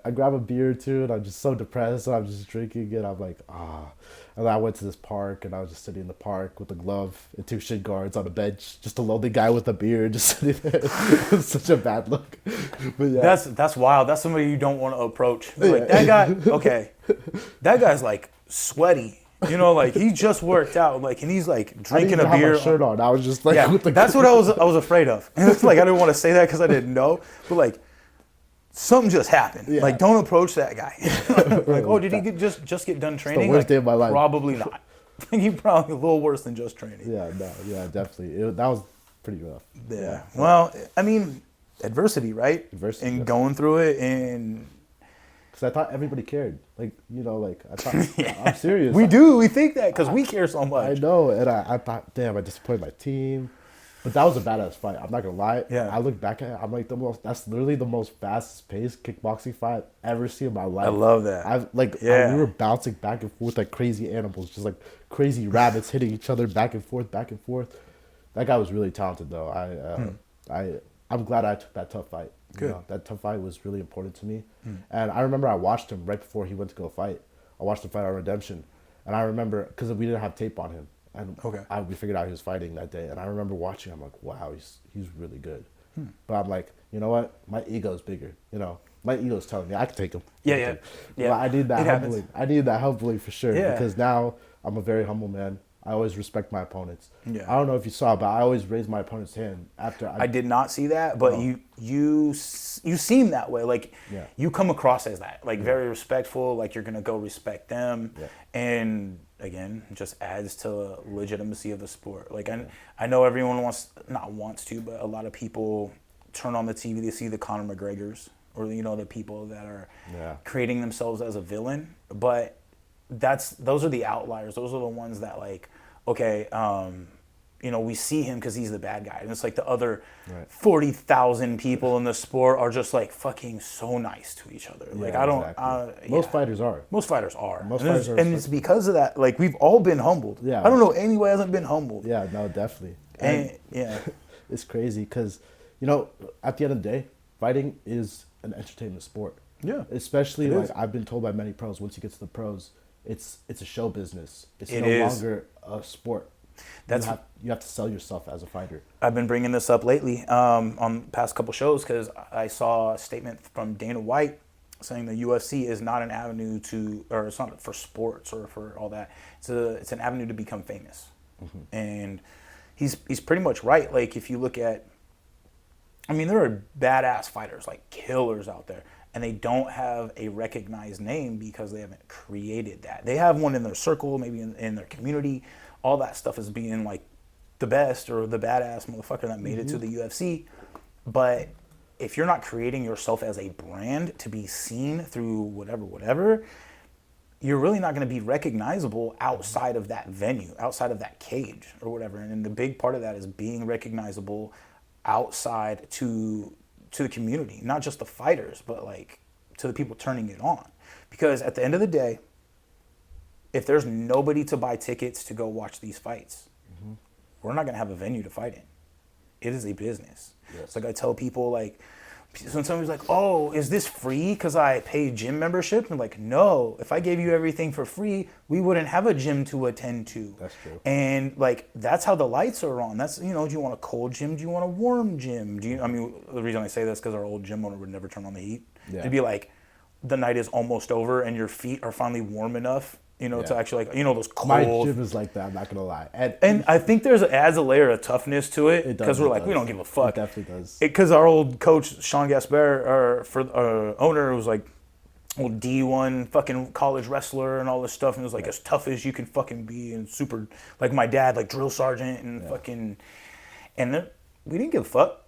I grab a beer or two, and I'm just so depressed. And I'm just drinking, and I'm like, ah. And then I went to this park, and I was just sitting in the park with a glove and two shin guards on a bench, just a lonely guy with a beer, just sitting there. It was such a bad look. But yeah.
That's wild. That's somebody you don't want to approach. Like, that guy, okay, that guy's like sweaty. You know, like he just worked out, like, and he's like drinking a beer.
I didn't have my shirt on. I was just like,
yeah, that's what I was afraid of. And it's like I didn't want to say that because I didn't know, but like something just happened. Yeah. Like, don't approach that guy. Like, oh, did he just get done training?
It's the worst day of my life.
Probably not. I think he probably a little worse than just training.
Yeah, no, yeah, definitely. That was pretty rough.
Yeah. Well, I mean, adversity, right?
Adversity,
and
yes.
going through it, and
Because I thought everybody cared. Like, like I thought, I'm serious.
we think that because we care so
I
much.
know, and I thought, damn, I disappointed my team. But that was a badass fight. I'm not gonna lie.
Yeah.
I look back at it, I'm like that's literally the most fastest paced kickboxing fight I've ever seen in my life.
I love that.
We were bouncing back and forth like crazy animals, just like crazy rabbits hitting each other back and forth, back and forth. That guy was really talented though. I'm glad I took that tough fight.
Good.
That tough fight was really important to me. And I remember I watched him right before he went to go fight. I watched him fight on Redemption. And I remember, because we didn't have tape on him. And we figured out he was fighting that day. And I remember watching, I'm like, wow, he's really good. But I'm like, you know what? My ego's bigger. My ego's telling me I can take him.
Yeah.
But I need that humbling. I need that humbling for sure.
Yeah.
Because now I'm a very humble man. I always respect my opponents.
Yeah.
I don't know if you saw, but I always raise my opponent's hand after
I did not see that, but you seem that way. Like you come across as that, like very respectful. Like you're gonna go respect them, and again, just adds to legitimacy of the sport. Like I know everyone not wants to, but a lot of people turn on the TV, they see the Conor McGregors or the people that are creating themselves as a villain, but those are the outliers. Those are the ones that like, okay, we see him because he's the bad guy, and it's like the other 40,000 people in the sport are just like fucking so nice to each other. Like I don't.
Exactly. Most fighters are.
Most fighters are.
And
it's because of that. Like we've all been humbled.
Yeah.
I don't know anyone who hasn't been humbled.
Yeah. No, definitely.
And
it's crazy because, at the end of the day, fighting is an entertainment sport.
Yeah.
Especially I've been told by many pros, once you get to the pros, it's a show business. It's no longer a sport. You have to sell yourself as a fighter. I've
been bringing this up lately on the past couple shows because I saw a statement from Dana White saying the UFC is not an avenue or it's not for sports or for all that. It's an avenue to become famous, and he's pretty much right. Like if you look at, there are badass fighters like killers out there. And they don't have a recognized name because they haven't created that. They have one in their circle, maybe in their community. All that stuff is being like the best or the badass motherfucker that made it to the UFC. But if you're not creating yourself as a brand to be seen through whatever, you're really not going to be recognizable outside of that venue, outside of that cage or whatever. And the big part of that is being recognizable outside to the community, not just the fighters, but like to the people turning it on. Because at the end of the day, if there's nobody to buy tickets to go watch these fights, we're not going to have a venue to fight in. It is a business. Yes. It's like I tell people, like, when somebody's like, oh, is this free because I pay gym membership? I'm like, no, if I gave you everything for free, we wouldn't have a gym to attend to.
That's true.
And like, that's how the lights are on. That's, do you want a cold gym? Do you want a warm gym? The reason I say this because our old gym owner would never turn on the heat. Yeah. It'd be like, the night is almost over and your feet are finally warm enough, to actually like, those cold.
My gym is like that, I'm not going to lie.
And I think it adds a layer of toughness to it because we're like, we don't give a fuck.
It definitely does.
Because our old coach, Sean Gaspar, owner, was like, old D1 fucking college wrestler and all this stuff. And it was like as tough as you can fucking be and super, like my dad, like drill sergeant and fucking, and then we didn't give a fuck.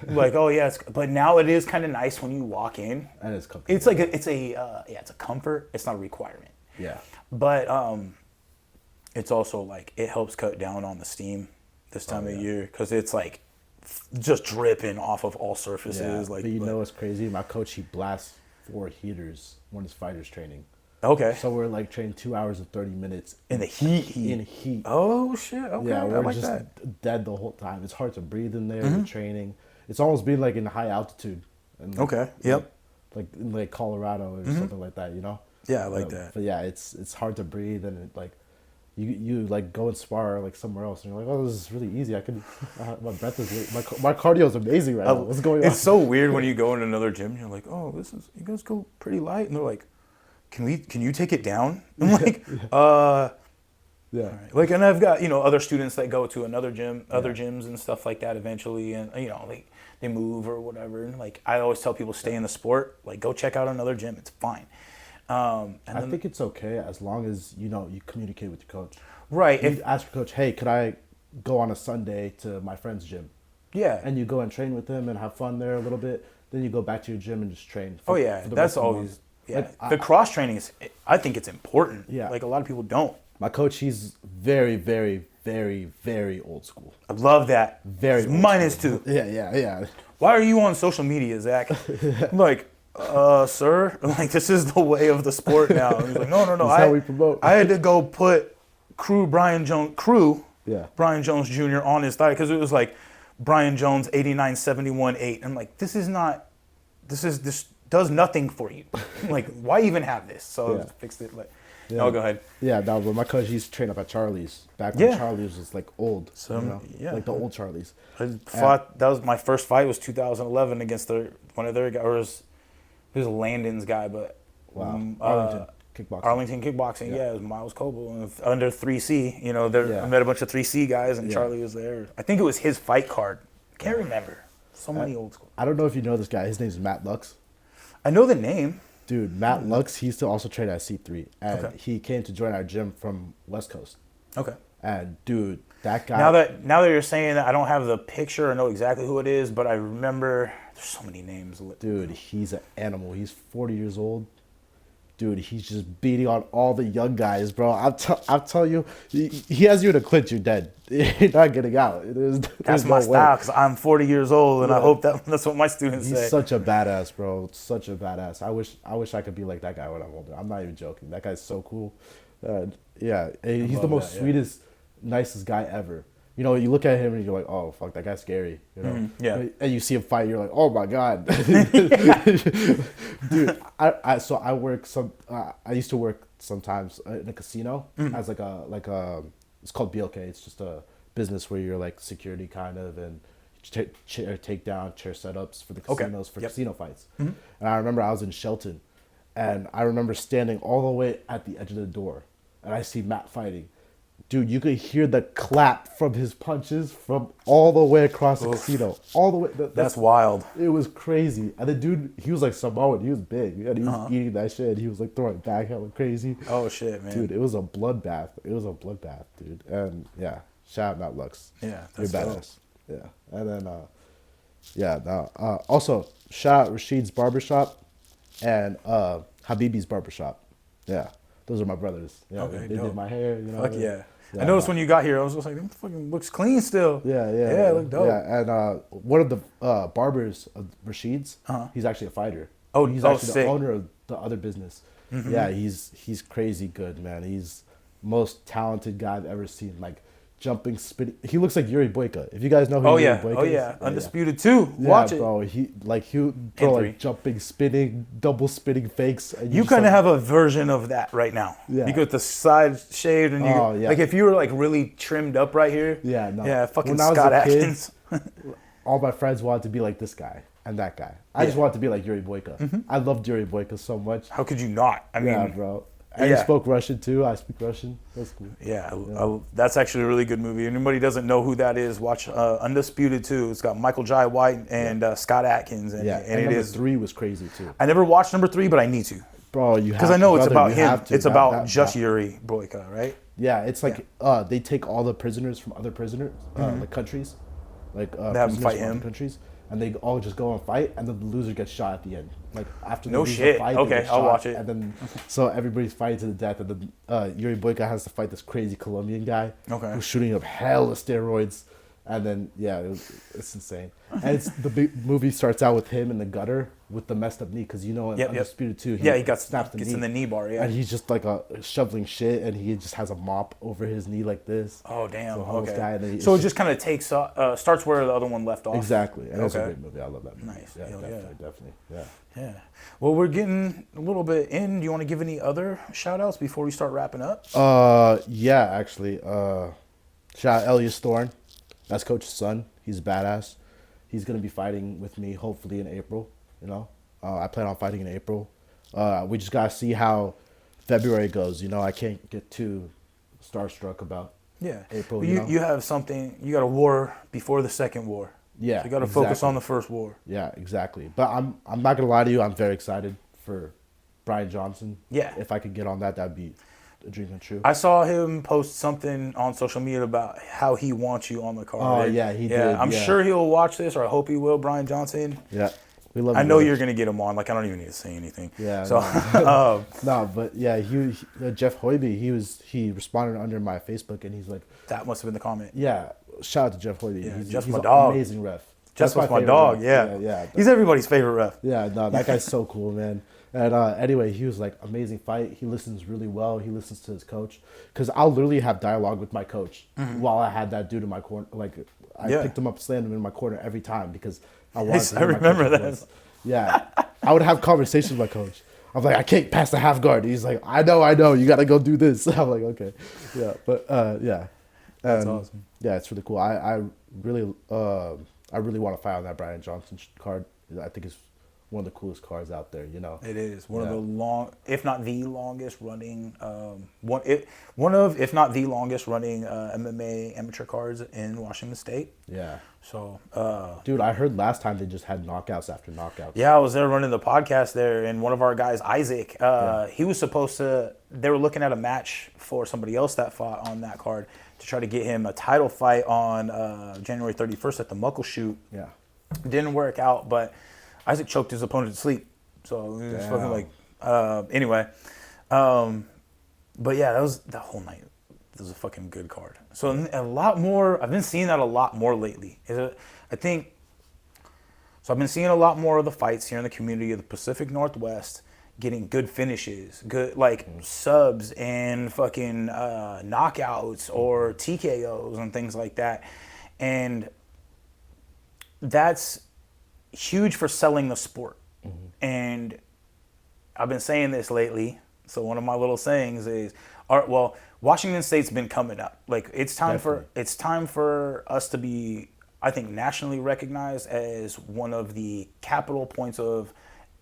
Like, oh yeah, but now it is kind of nice when you walk in.
And it's comfortable.
It's like it's a comfort. It's not a requirement.
Yeah.
But it's also like it helps cut down on the steam this time of year because it's like just dripping off of all surfaces.
Yeah.
Like,
but what's crazy? My coach, he blasts 4 heaters when his fighters training.
Okay.
So we're like training 2 hours and 30 minutes
in the heat.
In heat.
Oh shit. Okay.
Yeah, we're
like
just
that.
dead the whole time. It's hard to breathe in there. The training. It's almost being like in high altitude. And
okay. Yep.
Like in like Colorado or something like that.
Yeah, I like that.
But yeah, it's hard to breathe and it, like you like go and spar like somewhere else and you're like, oh, this is really easy. I can my breath is my cardio is amazing right now. What's going on?
It's so weird when you go in another gym and you're like, oh, you guys go pretty light, and they're like, can you take it down? I'm like,
yeah.
Right. Like, and I've got other students that go to other gyms and stuff like that eventually, and like they move or whatever, and like I always tell people, stay in the sport. Like, go check out another gym. It's fine.
I think it's okay as long as you communicate with your coach.
Right.
You ask your coach, hey, could I go on a Sunday to my friend's gym?
Yeah.
And you go and train with him and have fun there a little bit. Then you go back to your gym and just train.
For the that's rest of the always. Yeah. Like, the cross training is. I think it's important.
Yeah.
Like a lot of people don't.
My coach, he's very, very, very, very old school.
I love that.
Very.
Mine is too.
Yeah.
Why are you on social media, Zach? I'm like, sir, like this is the way of the sport now. He's like, no.
That's how we promote.
I had to go put Brian Jones Jr. on his thigh because it was like Brian Jones 89, 71, 8. I'm like, this does nothing for you. Like, why even have this? So I fixed it. Like, no, go ahead.
Yeah, no, but my coach, he's trained up at Charlie's. Back when Charlie's was like old.
So,
like the old Charlie's.
I fought, that was my first fight was 2011 against one of their guys. Or it was Landon's guy, but Arlington kickboxing. Yeah, it was Miles Coble under 3C. You know, I met a bunch of 3C guys, and Charlie was there. I think it was his fight card. I can't remember. So many old school.
I don't know if you know this guy. His name's Matt Lux.
I know the name.
Dude, Matt Lux, he used to also train at C3. And he came to join our gym from West Coast.
Okay.
And dude, that guy.
Now that you're saying that, I don't have the picture or know exactly who it is, but I remember there's so many names.
Dude, he's an animal. He's 40 years old. Dude, he's just beating on all the young guys, bro. I'll tell you, he has you in a clinch, you're dead. You're not getting out.
That's my style, because I'm 40 years old, and I hope that's what my students say.
He's such a badass, bro. Such a badass. I wish I could be like that guy when I'm older. I'm not even joking. That guy's so cool. He's the most sweetest, nicest guy ever. You know, you look at him and you're like, oh, fuck, that guy's scary. You know? And you see him fight, you're like, oh, my God. Dude, I used to work sometimes in a casino as it's called BLK. It's just a business where you're like security kind of and chair takedown, chair setups for the casinos for casino fights. And I remember I was in Shelton and I remember standing all the way at the edge of the door and I see Matt fighting. Dude, you could hear the clap from his punches from all the way across the casino. All the way.
That's wild.
It was crazy. And the dude, he was like Samoan. He was big. And he was eating that shit. He was like throwing back hella crazy.
Oh, shit, man.
Dude, it was a bloodbath. Dude. And yeah, shout out Matt Lux.
Yeah,
that's you're badass. Dope. Yeah. And then, also, shout out Rashid's Barbershop and Habibi's Barbershop. Yeah. Those are my brothers. Yeah,
okay,
they did my hair. You know.
Fuck yeah. I noticed when you got here, I was just like, it fucking looks clean still.
Yeah,
it looked dope.
Yeah, and one of the barbers of Rashid's, he's actually a fighter.
Oh,
he's actually
sick.
The owner of the other business. Mm-hmm. Yeah, he's crazy good, man. He's most talented guy I've ever seen. Like jumping, spinning. He looks like Yuri Boyka. If you guys know who Yuri Boyka is.
Yeah. Undisputed 2. Watch it.
Bro. He throw like jumping, spinning, double spinning fakes. And
you kind of have a version of that right now.
Yeah.
You got the side shaved and like if you were like really trimmed up right here.
Yeah, no.
Yeah, fucking Scott Atkins.
All my friends wanted to be like this guy and that guy. I just wanted to be like Yuri Boyka. Mm-hmm. I loved Yuri Boyka so much.
How could you not? I mean,
bro. And he spoke Russian too. I speak Russian. That's cool.
Yeah, that's actually a really good movie. Anybody doesn't know who that is, watch Undisputed 2. It's got Michael Jai White and Scott Atkins. And
number 3 was crazy too.
I never watched number 3, but I need to.
Bro, you have to.
Because I know it's about him. It's about just Yuri Boyka, right?
Yeah, it's like they take all the prisoners from other like countries, like
they have them fight
from
him.
Other countries, and they all just go and fight, and then the loser gets shot at the end. Like after
no
the
shit.
Fight,
okay, I'll watch it.
And then so everybody's fighting to the death, and then Yuri Boyka has to fight this crazy Colombian guy who's shooting up hella steroids, and then it's insane. And the big movie starts out with him in the gutter with the messed up knee, because in Undisputed 2,
he got snapped the knee. Gets in the knee bar,
and he's just like shoveling shit, and he just has a mop over his knee like this.
Oh damn!
Okay.
So it just kind of takes starts where the other one left off.
Exactly. And it's a great movie. I love that movie.
Nice.
Yeah, definitely.
Yeah. Well, we're getting a little bit in. Do you want to give any other shout outs before we start wrapping up?
Yeah, actually. Shout out Elias Thorne. That's Coach's son. He's badass. He's going to be fighting with me hopefully in April, you know. I plan on fighting in April. We just got to see how February goes. You know, I can't get too starstruck about April.
Well, you have something, you got a war before the second war.
Yeah,
so you got to focus on the first war.
Yeah, exactly. But I'm not going to lie to you. I'm very excited for Brian Johnson.
Yeah.
If I could get on that, that'd be a dream come true.
I saw him post something on social media about how he wants you on the card.
Oh, yeah, he did.
I'm sure he'll watch this, or I hope he will, Brian Johnson.
Yeah. We love
I know you're going to get him on. Like, I don't even need to say anything.
Yeah.
So,
no, but yeah, Jeff Hoiby, he responded under my Facebook, and he's like,
that must have been the comment.
yeah, shout out to Jeff Hoiby.
Yeah,
he's
Jeff's
an
my dog.
amazing ref.
Jeff's my dog,
ref.
yeah.
Yeah.
He's everybody's favorite ref.
Yeah, no, that guy's so cool, man. And anyway, he was like, amazing fight. He listens really well. He listens to his coach. Because I'll literally have dialogue with my coach while I had that dude in my corner. Like, I picked him up, slammed him in my corner every time because I wanted to.
I remember that.
Voice. Yeah. I would have conversations with my coach. I'm like, I can't pass the half guard. He's like, I know. You got to go do this. I'm like, okay. Yeah. But, yeah.
That's awesome.
Yeah, it's really cool. I really want to fight on that Brian Johnson card. I think it's one of the coolest cards out there, you know.
It is one of the if not the longest running, if not the longest running MMA amateur cards in Washington State.
Yeah.
So,
dude, I heard last time they just had knockouts after knockouts.
Yeah, I was there running the podcast there, and one of our guys, Isaac, he was supposed to. They were looking at a match for somebody else that fought on that card to try to get him a title fight on January 31st at the Muckleshoot.
Yeah.
Didn't work out, but Isaac choked his opponent to sleep. So he was fucking like, anyway. But yeah, that was the whole night. It was a fucking good card. So a lot more, I've been seeing that a lot more lately. I've been seeing a lot more of the fights here in the community of the Pacific Northwest getting good finishes, good like subs and fucking knockouts or TKOs and things like that. And that's huge for selling the sport. And I've been saying this lately. So one of my little sayings is, Washington State's been coming up. Like it's time for us to be, I think, nationally recognized as one of the capital points of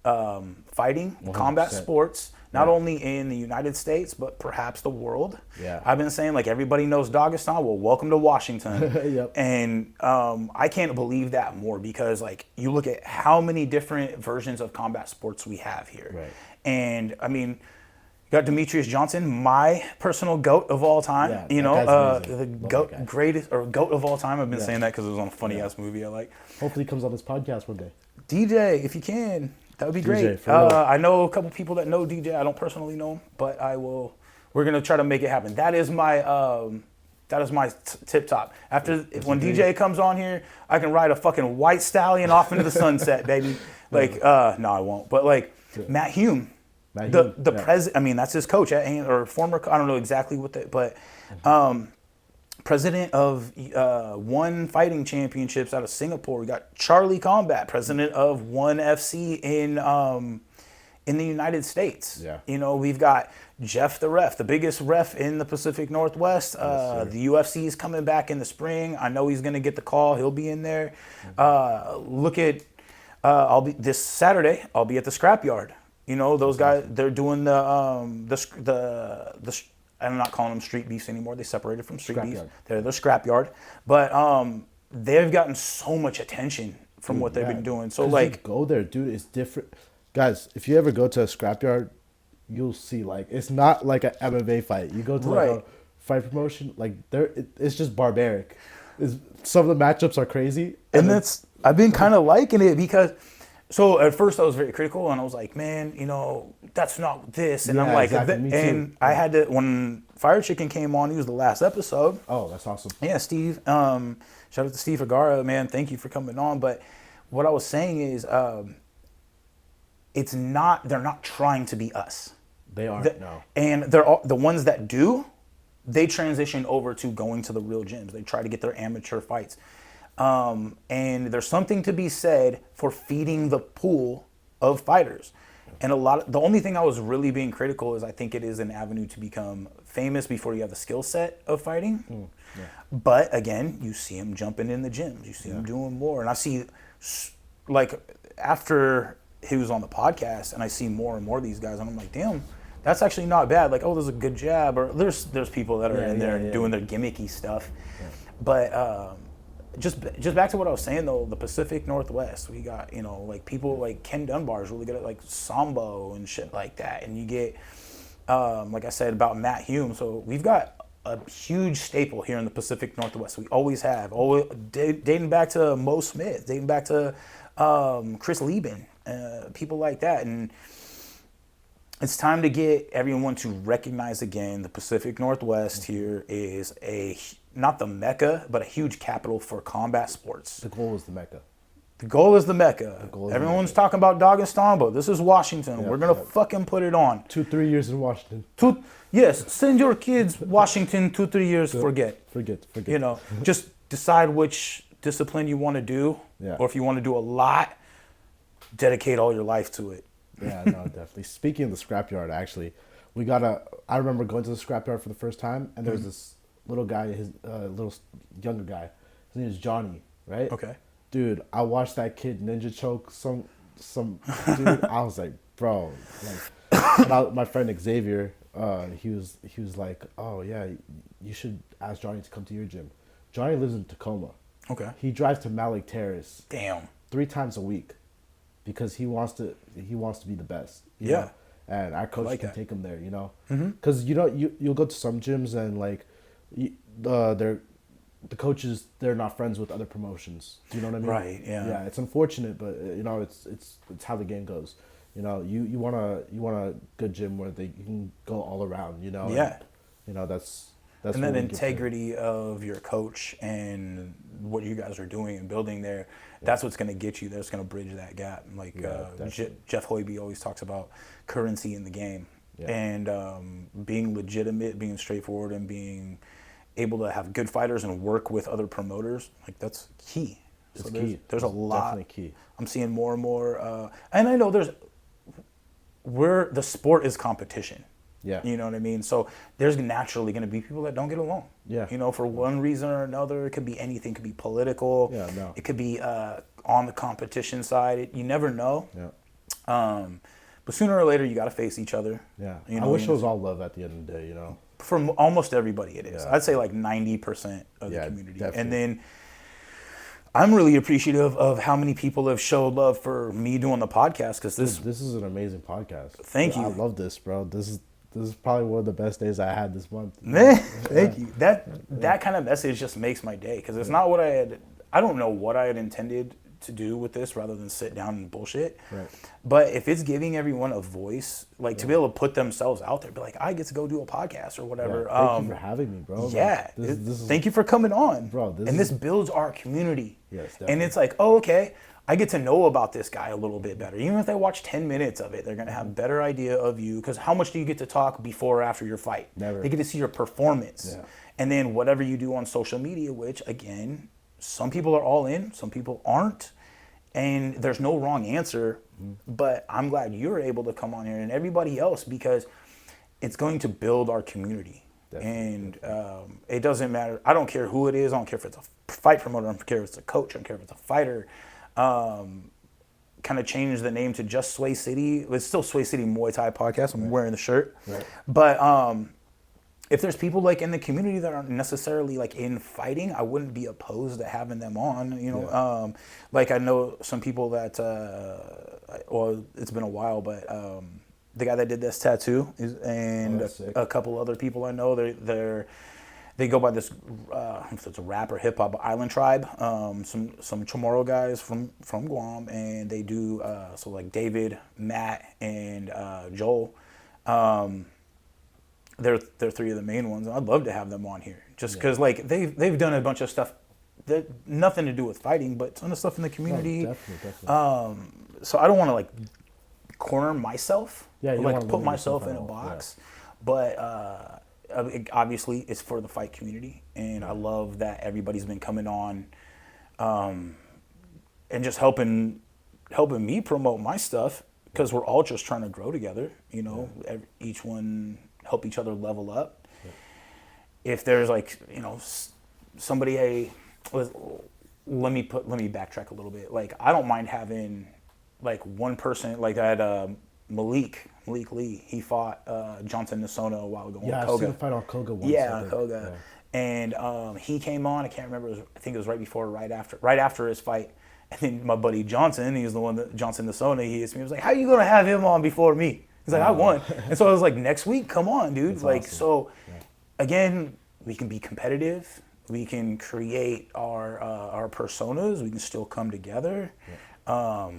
fighting, 100%. Combat sports, not only in the United States, but perhaps the world.
Yeah.
I've been saying, like, everybody knows Dagestan. Well, welcome to Washington.
Yep.
And I can't believe that more because, like, you look at how many different versions of combat sports we have here.
Right.
And, I mean, you got Demetrius Johnson, my personal GOAT of all time.
Yeah,
you know, the
GOAT
of all time. I've been saying that because it was on a funny-ass movie I like.
Hopefully he comes on this podcast one day.
DJ, if you can. That would be great. I know a couple people that know DJ. I don't personally know him, but I will. We're gonna try to make it happen. That is my tip top. When DJ comes on here, I can ride a fucking white stallion off into the sunset, baby. Like, no, I won't. But like Matt Hume, the president. I mean, that's his coach or former. I don't know exactly what that, but. President of One Fighting Championships out of Singapore. We got Charlie Combat, president of One FC in the United States.
Yeah.
You know, we've got Jeff the ref, the biggest ref in the Pacific Northwest. The UFC is coming back in the spring. I know he's going to get the call. He'll be in there. Look at this Saturday. I'll be at the Scrapyard. You know, those guys. They're doing the I'm not calling them street beefs anymore. They separated from street beefs. They're the scrapyard. But they've gotten so much attention from what they've been doing. So like,
go there, dude. It's different, guys. If you ever go to a scrapyard, you'll see like it's not like an MMA fight. You go to like a fight promotion, like it's just barbaric. Some of the matchups are crazy,
and I've been kind of liking it because. So at first I was very critical, and I was like, man, you know, that's not this. And I'm like, exactly. I had to, when Fire Chicken came on, he was the last episode.
Oh, that's awesome.
Yeah, Steve. Shout out to Steve Vergara, man. Thank you for coming on. But what I was saying is, they're not trying to be us.
They aren't, no.
And the ones that do, they transition over to going to the real gyms. They try to get their amateur fights. And there's something to be said for feeding the pool of fighters. And the only thing I was really being critical is I think it is an avenue to become famous before you have the skill set of fighting. But again, you see him jumping in the gyms. You see him doing more. And I see, like, after he was on the podcast and I see more and more of these guys, and I'm like, damn, that's actually not bad. Like, oh, there's a good jab. Or there's people that are in there doing their gimmicky stuff. But, just back to what I was saying though, the Pacific Northwest, we got, you know, like people like Ken Dunbar is really good at like sambo and shit like that, and you get like I said about Matt Hume. So we've got a huge staple here in the Pacific Northwest. We always have, dating back to Mo Smith, dating back to Chris Lieben, people like that. And it's time to get everyone to recognize again the Pacific Northwest here is not the Mecca, but a huge capital for combat sports.
The goal is the Mecca.
The goal is the Mecca. Everyone's talking about Dagestan, but this is Washington. We're going to fucking put it on.
2-3 years in Washington.
Yes, send your kids Washington 2-3 years, forget. You know, just decide which discipline you want to do, or if you want to do a lot, dedicate all your life to it.
Yeah, no, definitely. Speaking of the scrapyard, actually, I remember going to the scrapyard for the first time, and there's this little guy, his little younger guy. His name is Johnny, right?
Okay.
Dude, I watched that kid ninja choke some dude. I was like, bro, like, my friend Xavier, he was like, oh yeah, you should ask Johnny to come to your gym. Johnny lives in Tacoma.
Okay.
He drives to Mountlake Terrace.
Damn.
3 times a week, because he wants to be the best. You know? And our coach can take him there, you know, because you'll go to some gyms and like, the coaches, they're not friends with other promotions. Do you know what I mean?
Right. Yeah.
Yeah. It's unfortunate, but you know, it's how the game goes. You know, you want a good gym where you can go all around. You know.
Yeah.
And, you know, that's.
And then integrity of your coach and what you guys are doing and building there. That's what's going to get you. That's going to bridge that gap. Like Jeff Hoiby always talks about currency in the game, and being legitimate, being straightforward, and being able to have good fighters and work with other promoters, like that's key.
It's key.
There's a lot.
Definitely key.
I'm seeing more and more, and I know the sport is competition.
Yeah.
You know what I mean? So there's naturally going to be people that don't get along.
Yeah.
You know, for one reason or another. It could be anything. It could be political.
Yeah, no.
It could be on the competition side. You never know.
Yeah.
But sooner or later, you got to face each other.
Yeah.
You know,
I wish it was all love at the end of the day, you know?
For almost everybody it is.
Yeah.
I'd say like 90% of the community.
Definitely.
And then I'm really appreciative of how many people have showed love for me doing the podcast, because this
is an amazing podcast.
Thank you.
I love this, bro. This is probably one of the best days I had this month.
Thank you. That kind of message just makes my day, because it's not what I don't know what I had intended to do with this rather than sit down and bullshit.
Right.
But if it's giving everyone a voice, like to be able to put themselves out there, be like, I get to go do a podcast or whatever.
Yeah, thank you for having me, bro.
Yeah.
Like, this
thank you for coming on.
Bro,
this builds our community.
Yes, definitely.
And it's like, oh, okay, I get to know about this guy a little bit better. Even if they watch 10 minutes of it, they're going to have a better idea of you, because how much do you get to talk before or after your fight?
Never.
They get to see your performance.
Yeah.
And then whatever you do on social media, which, again, some people are all in, some people aren't. And there's no wrong answer, but I'm glad you're able to come on here and everybody else, because it's going to build our community. Definitely. And it doesn't matter. I don't care who it is. I don't care if it's a fight promoter. I don't care if it's a coach. I don't care if it's a fighter. Kind of changed the name to just Sway City. It's still Sway City Muay Thai Podcast. I'm wearing the shirt.
Right.
But if there's people like in the community that aren't necessarily like in fighting, I wouldn't be opposed to having them on. You know, like I know some people that, well, it's been a while, but the guy that did this tattoo and a couple other people I know, they go by this, if it's a rap or hip hop island tribe, some Chamorro guys from Guam, and they do so like David, Matt, and Joel. They're 3 of the main ones. I'd love to have them on here, just because like they've done a bunch of stuff that nothing to do with fighting, but ton of stuff in the community.
No, definitely.
So I don't want to like corner myself,
you
like put myself in a box, but obviously it's for the fight community, and I love that everybody's been coming on, and just helping me promote my stuff, because we're all just trying to grow together. You know, each one help each other level up. If there's like, you know, somebody, hey, let me backtrack a little bit. Like, I don't mind having like one person, like I had Malik Lee. He fought Johnson Nasona a while ago.
Yeah,
on
I've
Koga.
seen him fight on Koga once.
Yeah, on Koga. Yeah. And he came on. I can't remember. I think it was right before, or right after his fight. And then my buddy Johnson, he's the one that Johnson Nasona. He hits me. He was like, "How you gonna have him on before me?" He's like, I won. And so I was like, next week, come on, dude.
That's
like,
awesome.
so again, we can be competitive. We can create our personas. We can still come together. Yeah.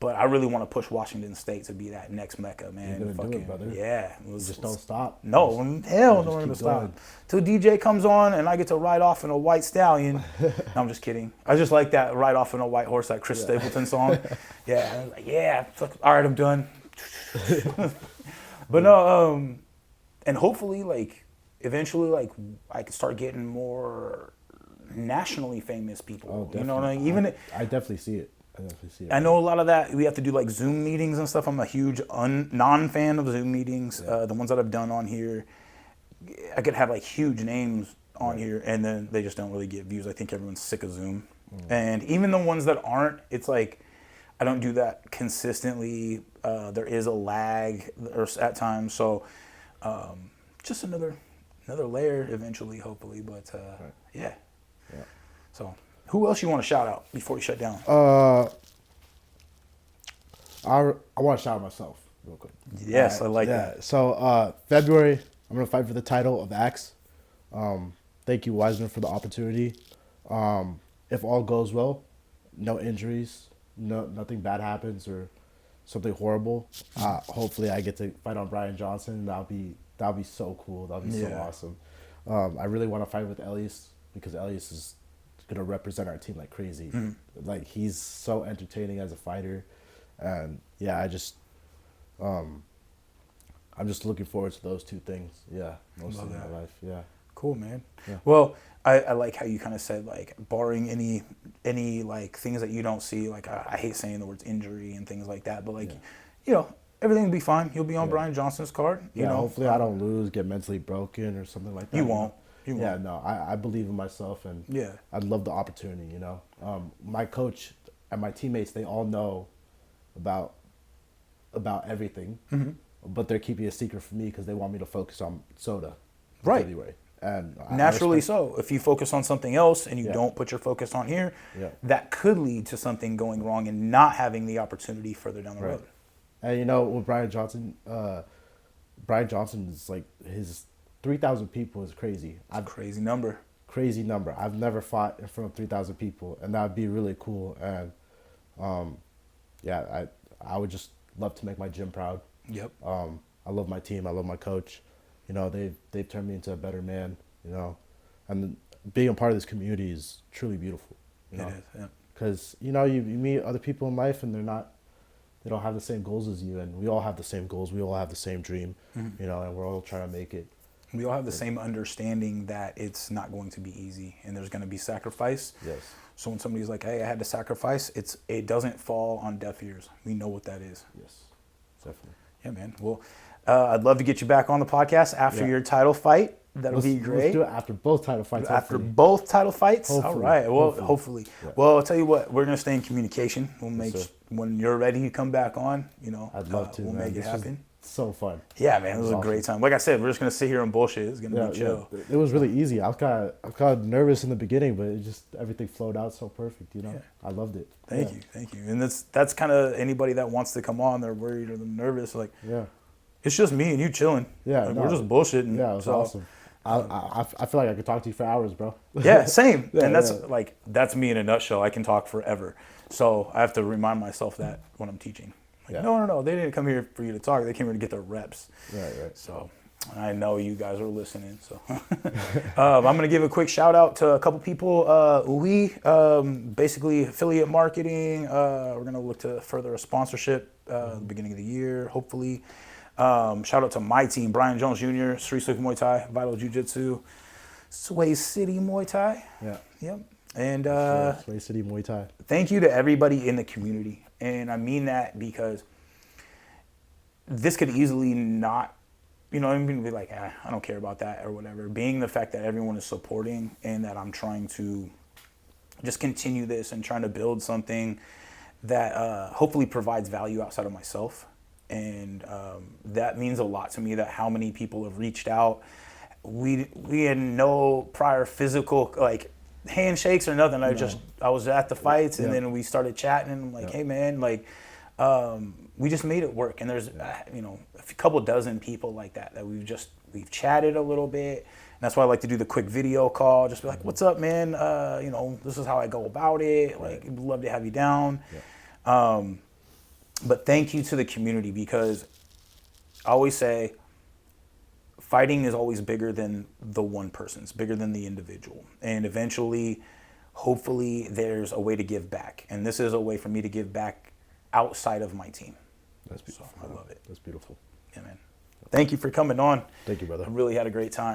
But I really want to push Washington State to be that next Mecca, man.
You're gonna do it, brother.
Yeah.
Just don't stop.
No, hell no, we're gonna stop. Till DJ comes on and I get to ride off in a white stallion. No, I'm just kidding. I just like that ride off in a white horse, that Chris Stapleton song. Yeah, I was like, yeah, all right, I'm done. But no, and hopefully, like, eventually, like, I could start getting more nationally famous people.
Oh,
you know what I mean?
I definitely see it.
I know a lot of that. We have to do like Zoom meetings and stuff. I'm a huge non-fan of Zoom meetings. The ones that I've done on here, I could have like huge names on here, and then they just don't really get views. I think everyone's sick of Zoom. And even the ones that aren't, it's like I don't do that consistently. There is a lag at times, so just another layer eventually, hopefully. But yeah. So. Who else you want to shout out before you shut down?
I want to shout out myself real quick.
Yes, I like that.
So February, I'm gonna fight for the title of Axe. Thank you, Wiseman, for the opportunity. If all goes well, no injuries, nothing bad happens or something horrible. Hopefully, I get to fight on Brian Johnson. That'll be so cool. That'll be so awesome. I really want to fight with Elias because Elias is gonna represent our team like crazy. Like he's so entertaining as a fighter, and yeah, I'm just looking forward to those two things. Yeah, mostly in my life. Yeah.
Cool, man.
Yeah.
Well, I like how you kind of said like barring any like things that you don't see. Like I hate saying the words injury and things like that, but like you know everything will be fine. You'll be on Brian Johnson's card. You know,
hopefully I don't lose, get mentally broken or something like that.
You won't.
Yeah, no, I believe in myself, and I'd love the opportunity, you know. My coach and my teammates, they all know about everything, but they're keeping a secret from me because they want me to focus on soda.
Right.
Anyway, and
naturally so. If you focus on something else and you don't put your focus on here, that could lead to something going wrong and not having the opportunity further down the road.
And you know, with Brian Johnson is like his 3,000 people is crazy.
Crazy number.
Crazy number. I've never fought in front of 3,000 people, and that'd be really cool. And I would just love to make my gym proud.
Yep.
I love my team. I love my coach. You know, they've turned me into a better man. You know, and being a part of this community is truly beautiful. You know?
It is. Yeah.
Because you know you meet other people in life, and they don't have the same goals as you, and we all have the same goals. We all have the same dream. You know, and we're all trying to make it.
We all have the same understanding that it's not going to be easy and there's going to be sacrifice.
Yes.
So when somebody's like, hey, I had to sacrifice, it doesn't fall on deaf ears. We know what that is.
Yes, definitely.
Yeah, man. Well, I'd love to get you back on the podcast after your title fight. That'll be great.
Let's do it after both title fights.
After both title fights?
Hopefully.
All right. Well, hopefully. Yeah. Well, I'll tell you what, we're going to stay in communication. We'll make, when you're ready to come back on, you know,
I'd love to.
We'll make it happen.
So fun.
Yeah, man, it was a great time. Like I said, we're just gonna sit here and bullshit. It's gonna be chill.
Yeah. It was really easy. I was kind of nervous in the beginning, but it just everything flowed out so perfect. You know, I loved it.
Thank you. And that's kind of anybody that wants to come on. They're worried or they're nervous. Like, it's just me and you chilling.
Yeah,
like, we're just bullshitting.
Yeah, it was awesome. I feel like I could talk to you for hours, bro.
Yeah, same. And that's me in a nutshell. I can talk forever. So I have to remind myself that when I'm teaching. Like, no. They didn't come here for you to talk. They came here to get their reps.
Right.
So I know you guys are listening. So I'm going to give a quick shout out to a couple people. Basically affiliate marketing. We're going to look to further a sponsorship at the beginning of the year, hopefully. Shout out to my team, Brian Jones Jr., Sri Suk Muay Thai, Vital Jiu-Jitsu, Sway City Muay Thai.
Yeah.
Yep. And
Sway City Muay Thai.
Thank you to everybody in the community. And I mean that because this could easily not, you know, I'm going to be like, I don't care about that or whatever. Being the fact that everyone is supporting and that I'm trying to just continue this and trying to build something that hopefully provides value outside of myself. And that means a lot to me, that how many people have reached out. We had no prior physical, like, handshakes or nothing. I was at the fights and then we started chatting and I'm like, hey man, like, we just made it work. And there's, a couple dozen people like that we've chatted a little bit. And that's why I like to do the quick video call. Just be like, what's up, man? This is how I go about it. Like, I'd love to have you down. Yeah. But thank you to the community, because I always say fighting is always bigger than the one person. It's bigger than the individual. And eventually, hopefully, there's a way to give back. And this is a way for me to give back outside of my team.
That's beautiful.
So I love it.
That's beautiful.
Yeah, man. Thank you for coming on.
Thank you, brother.
I really had a great time.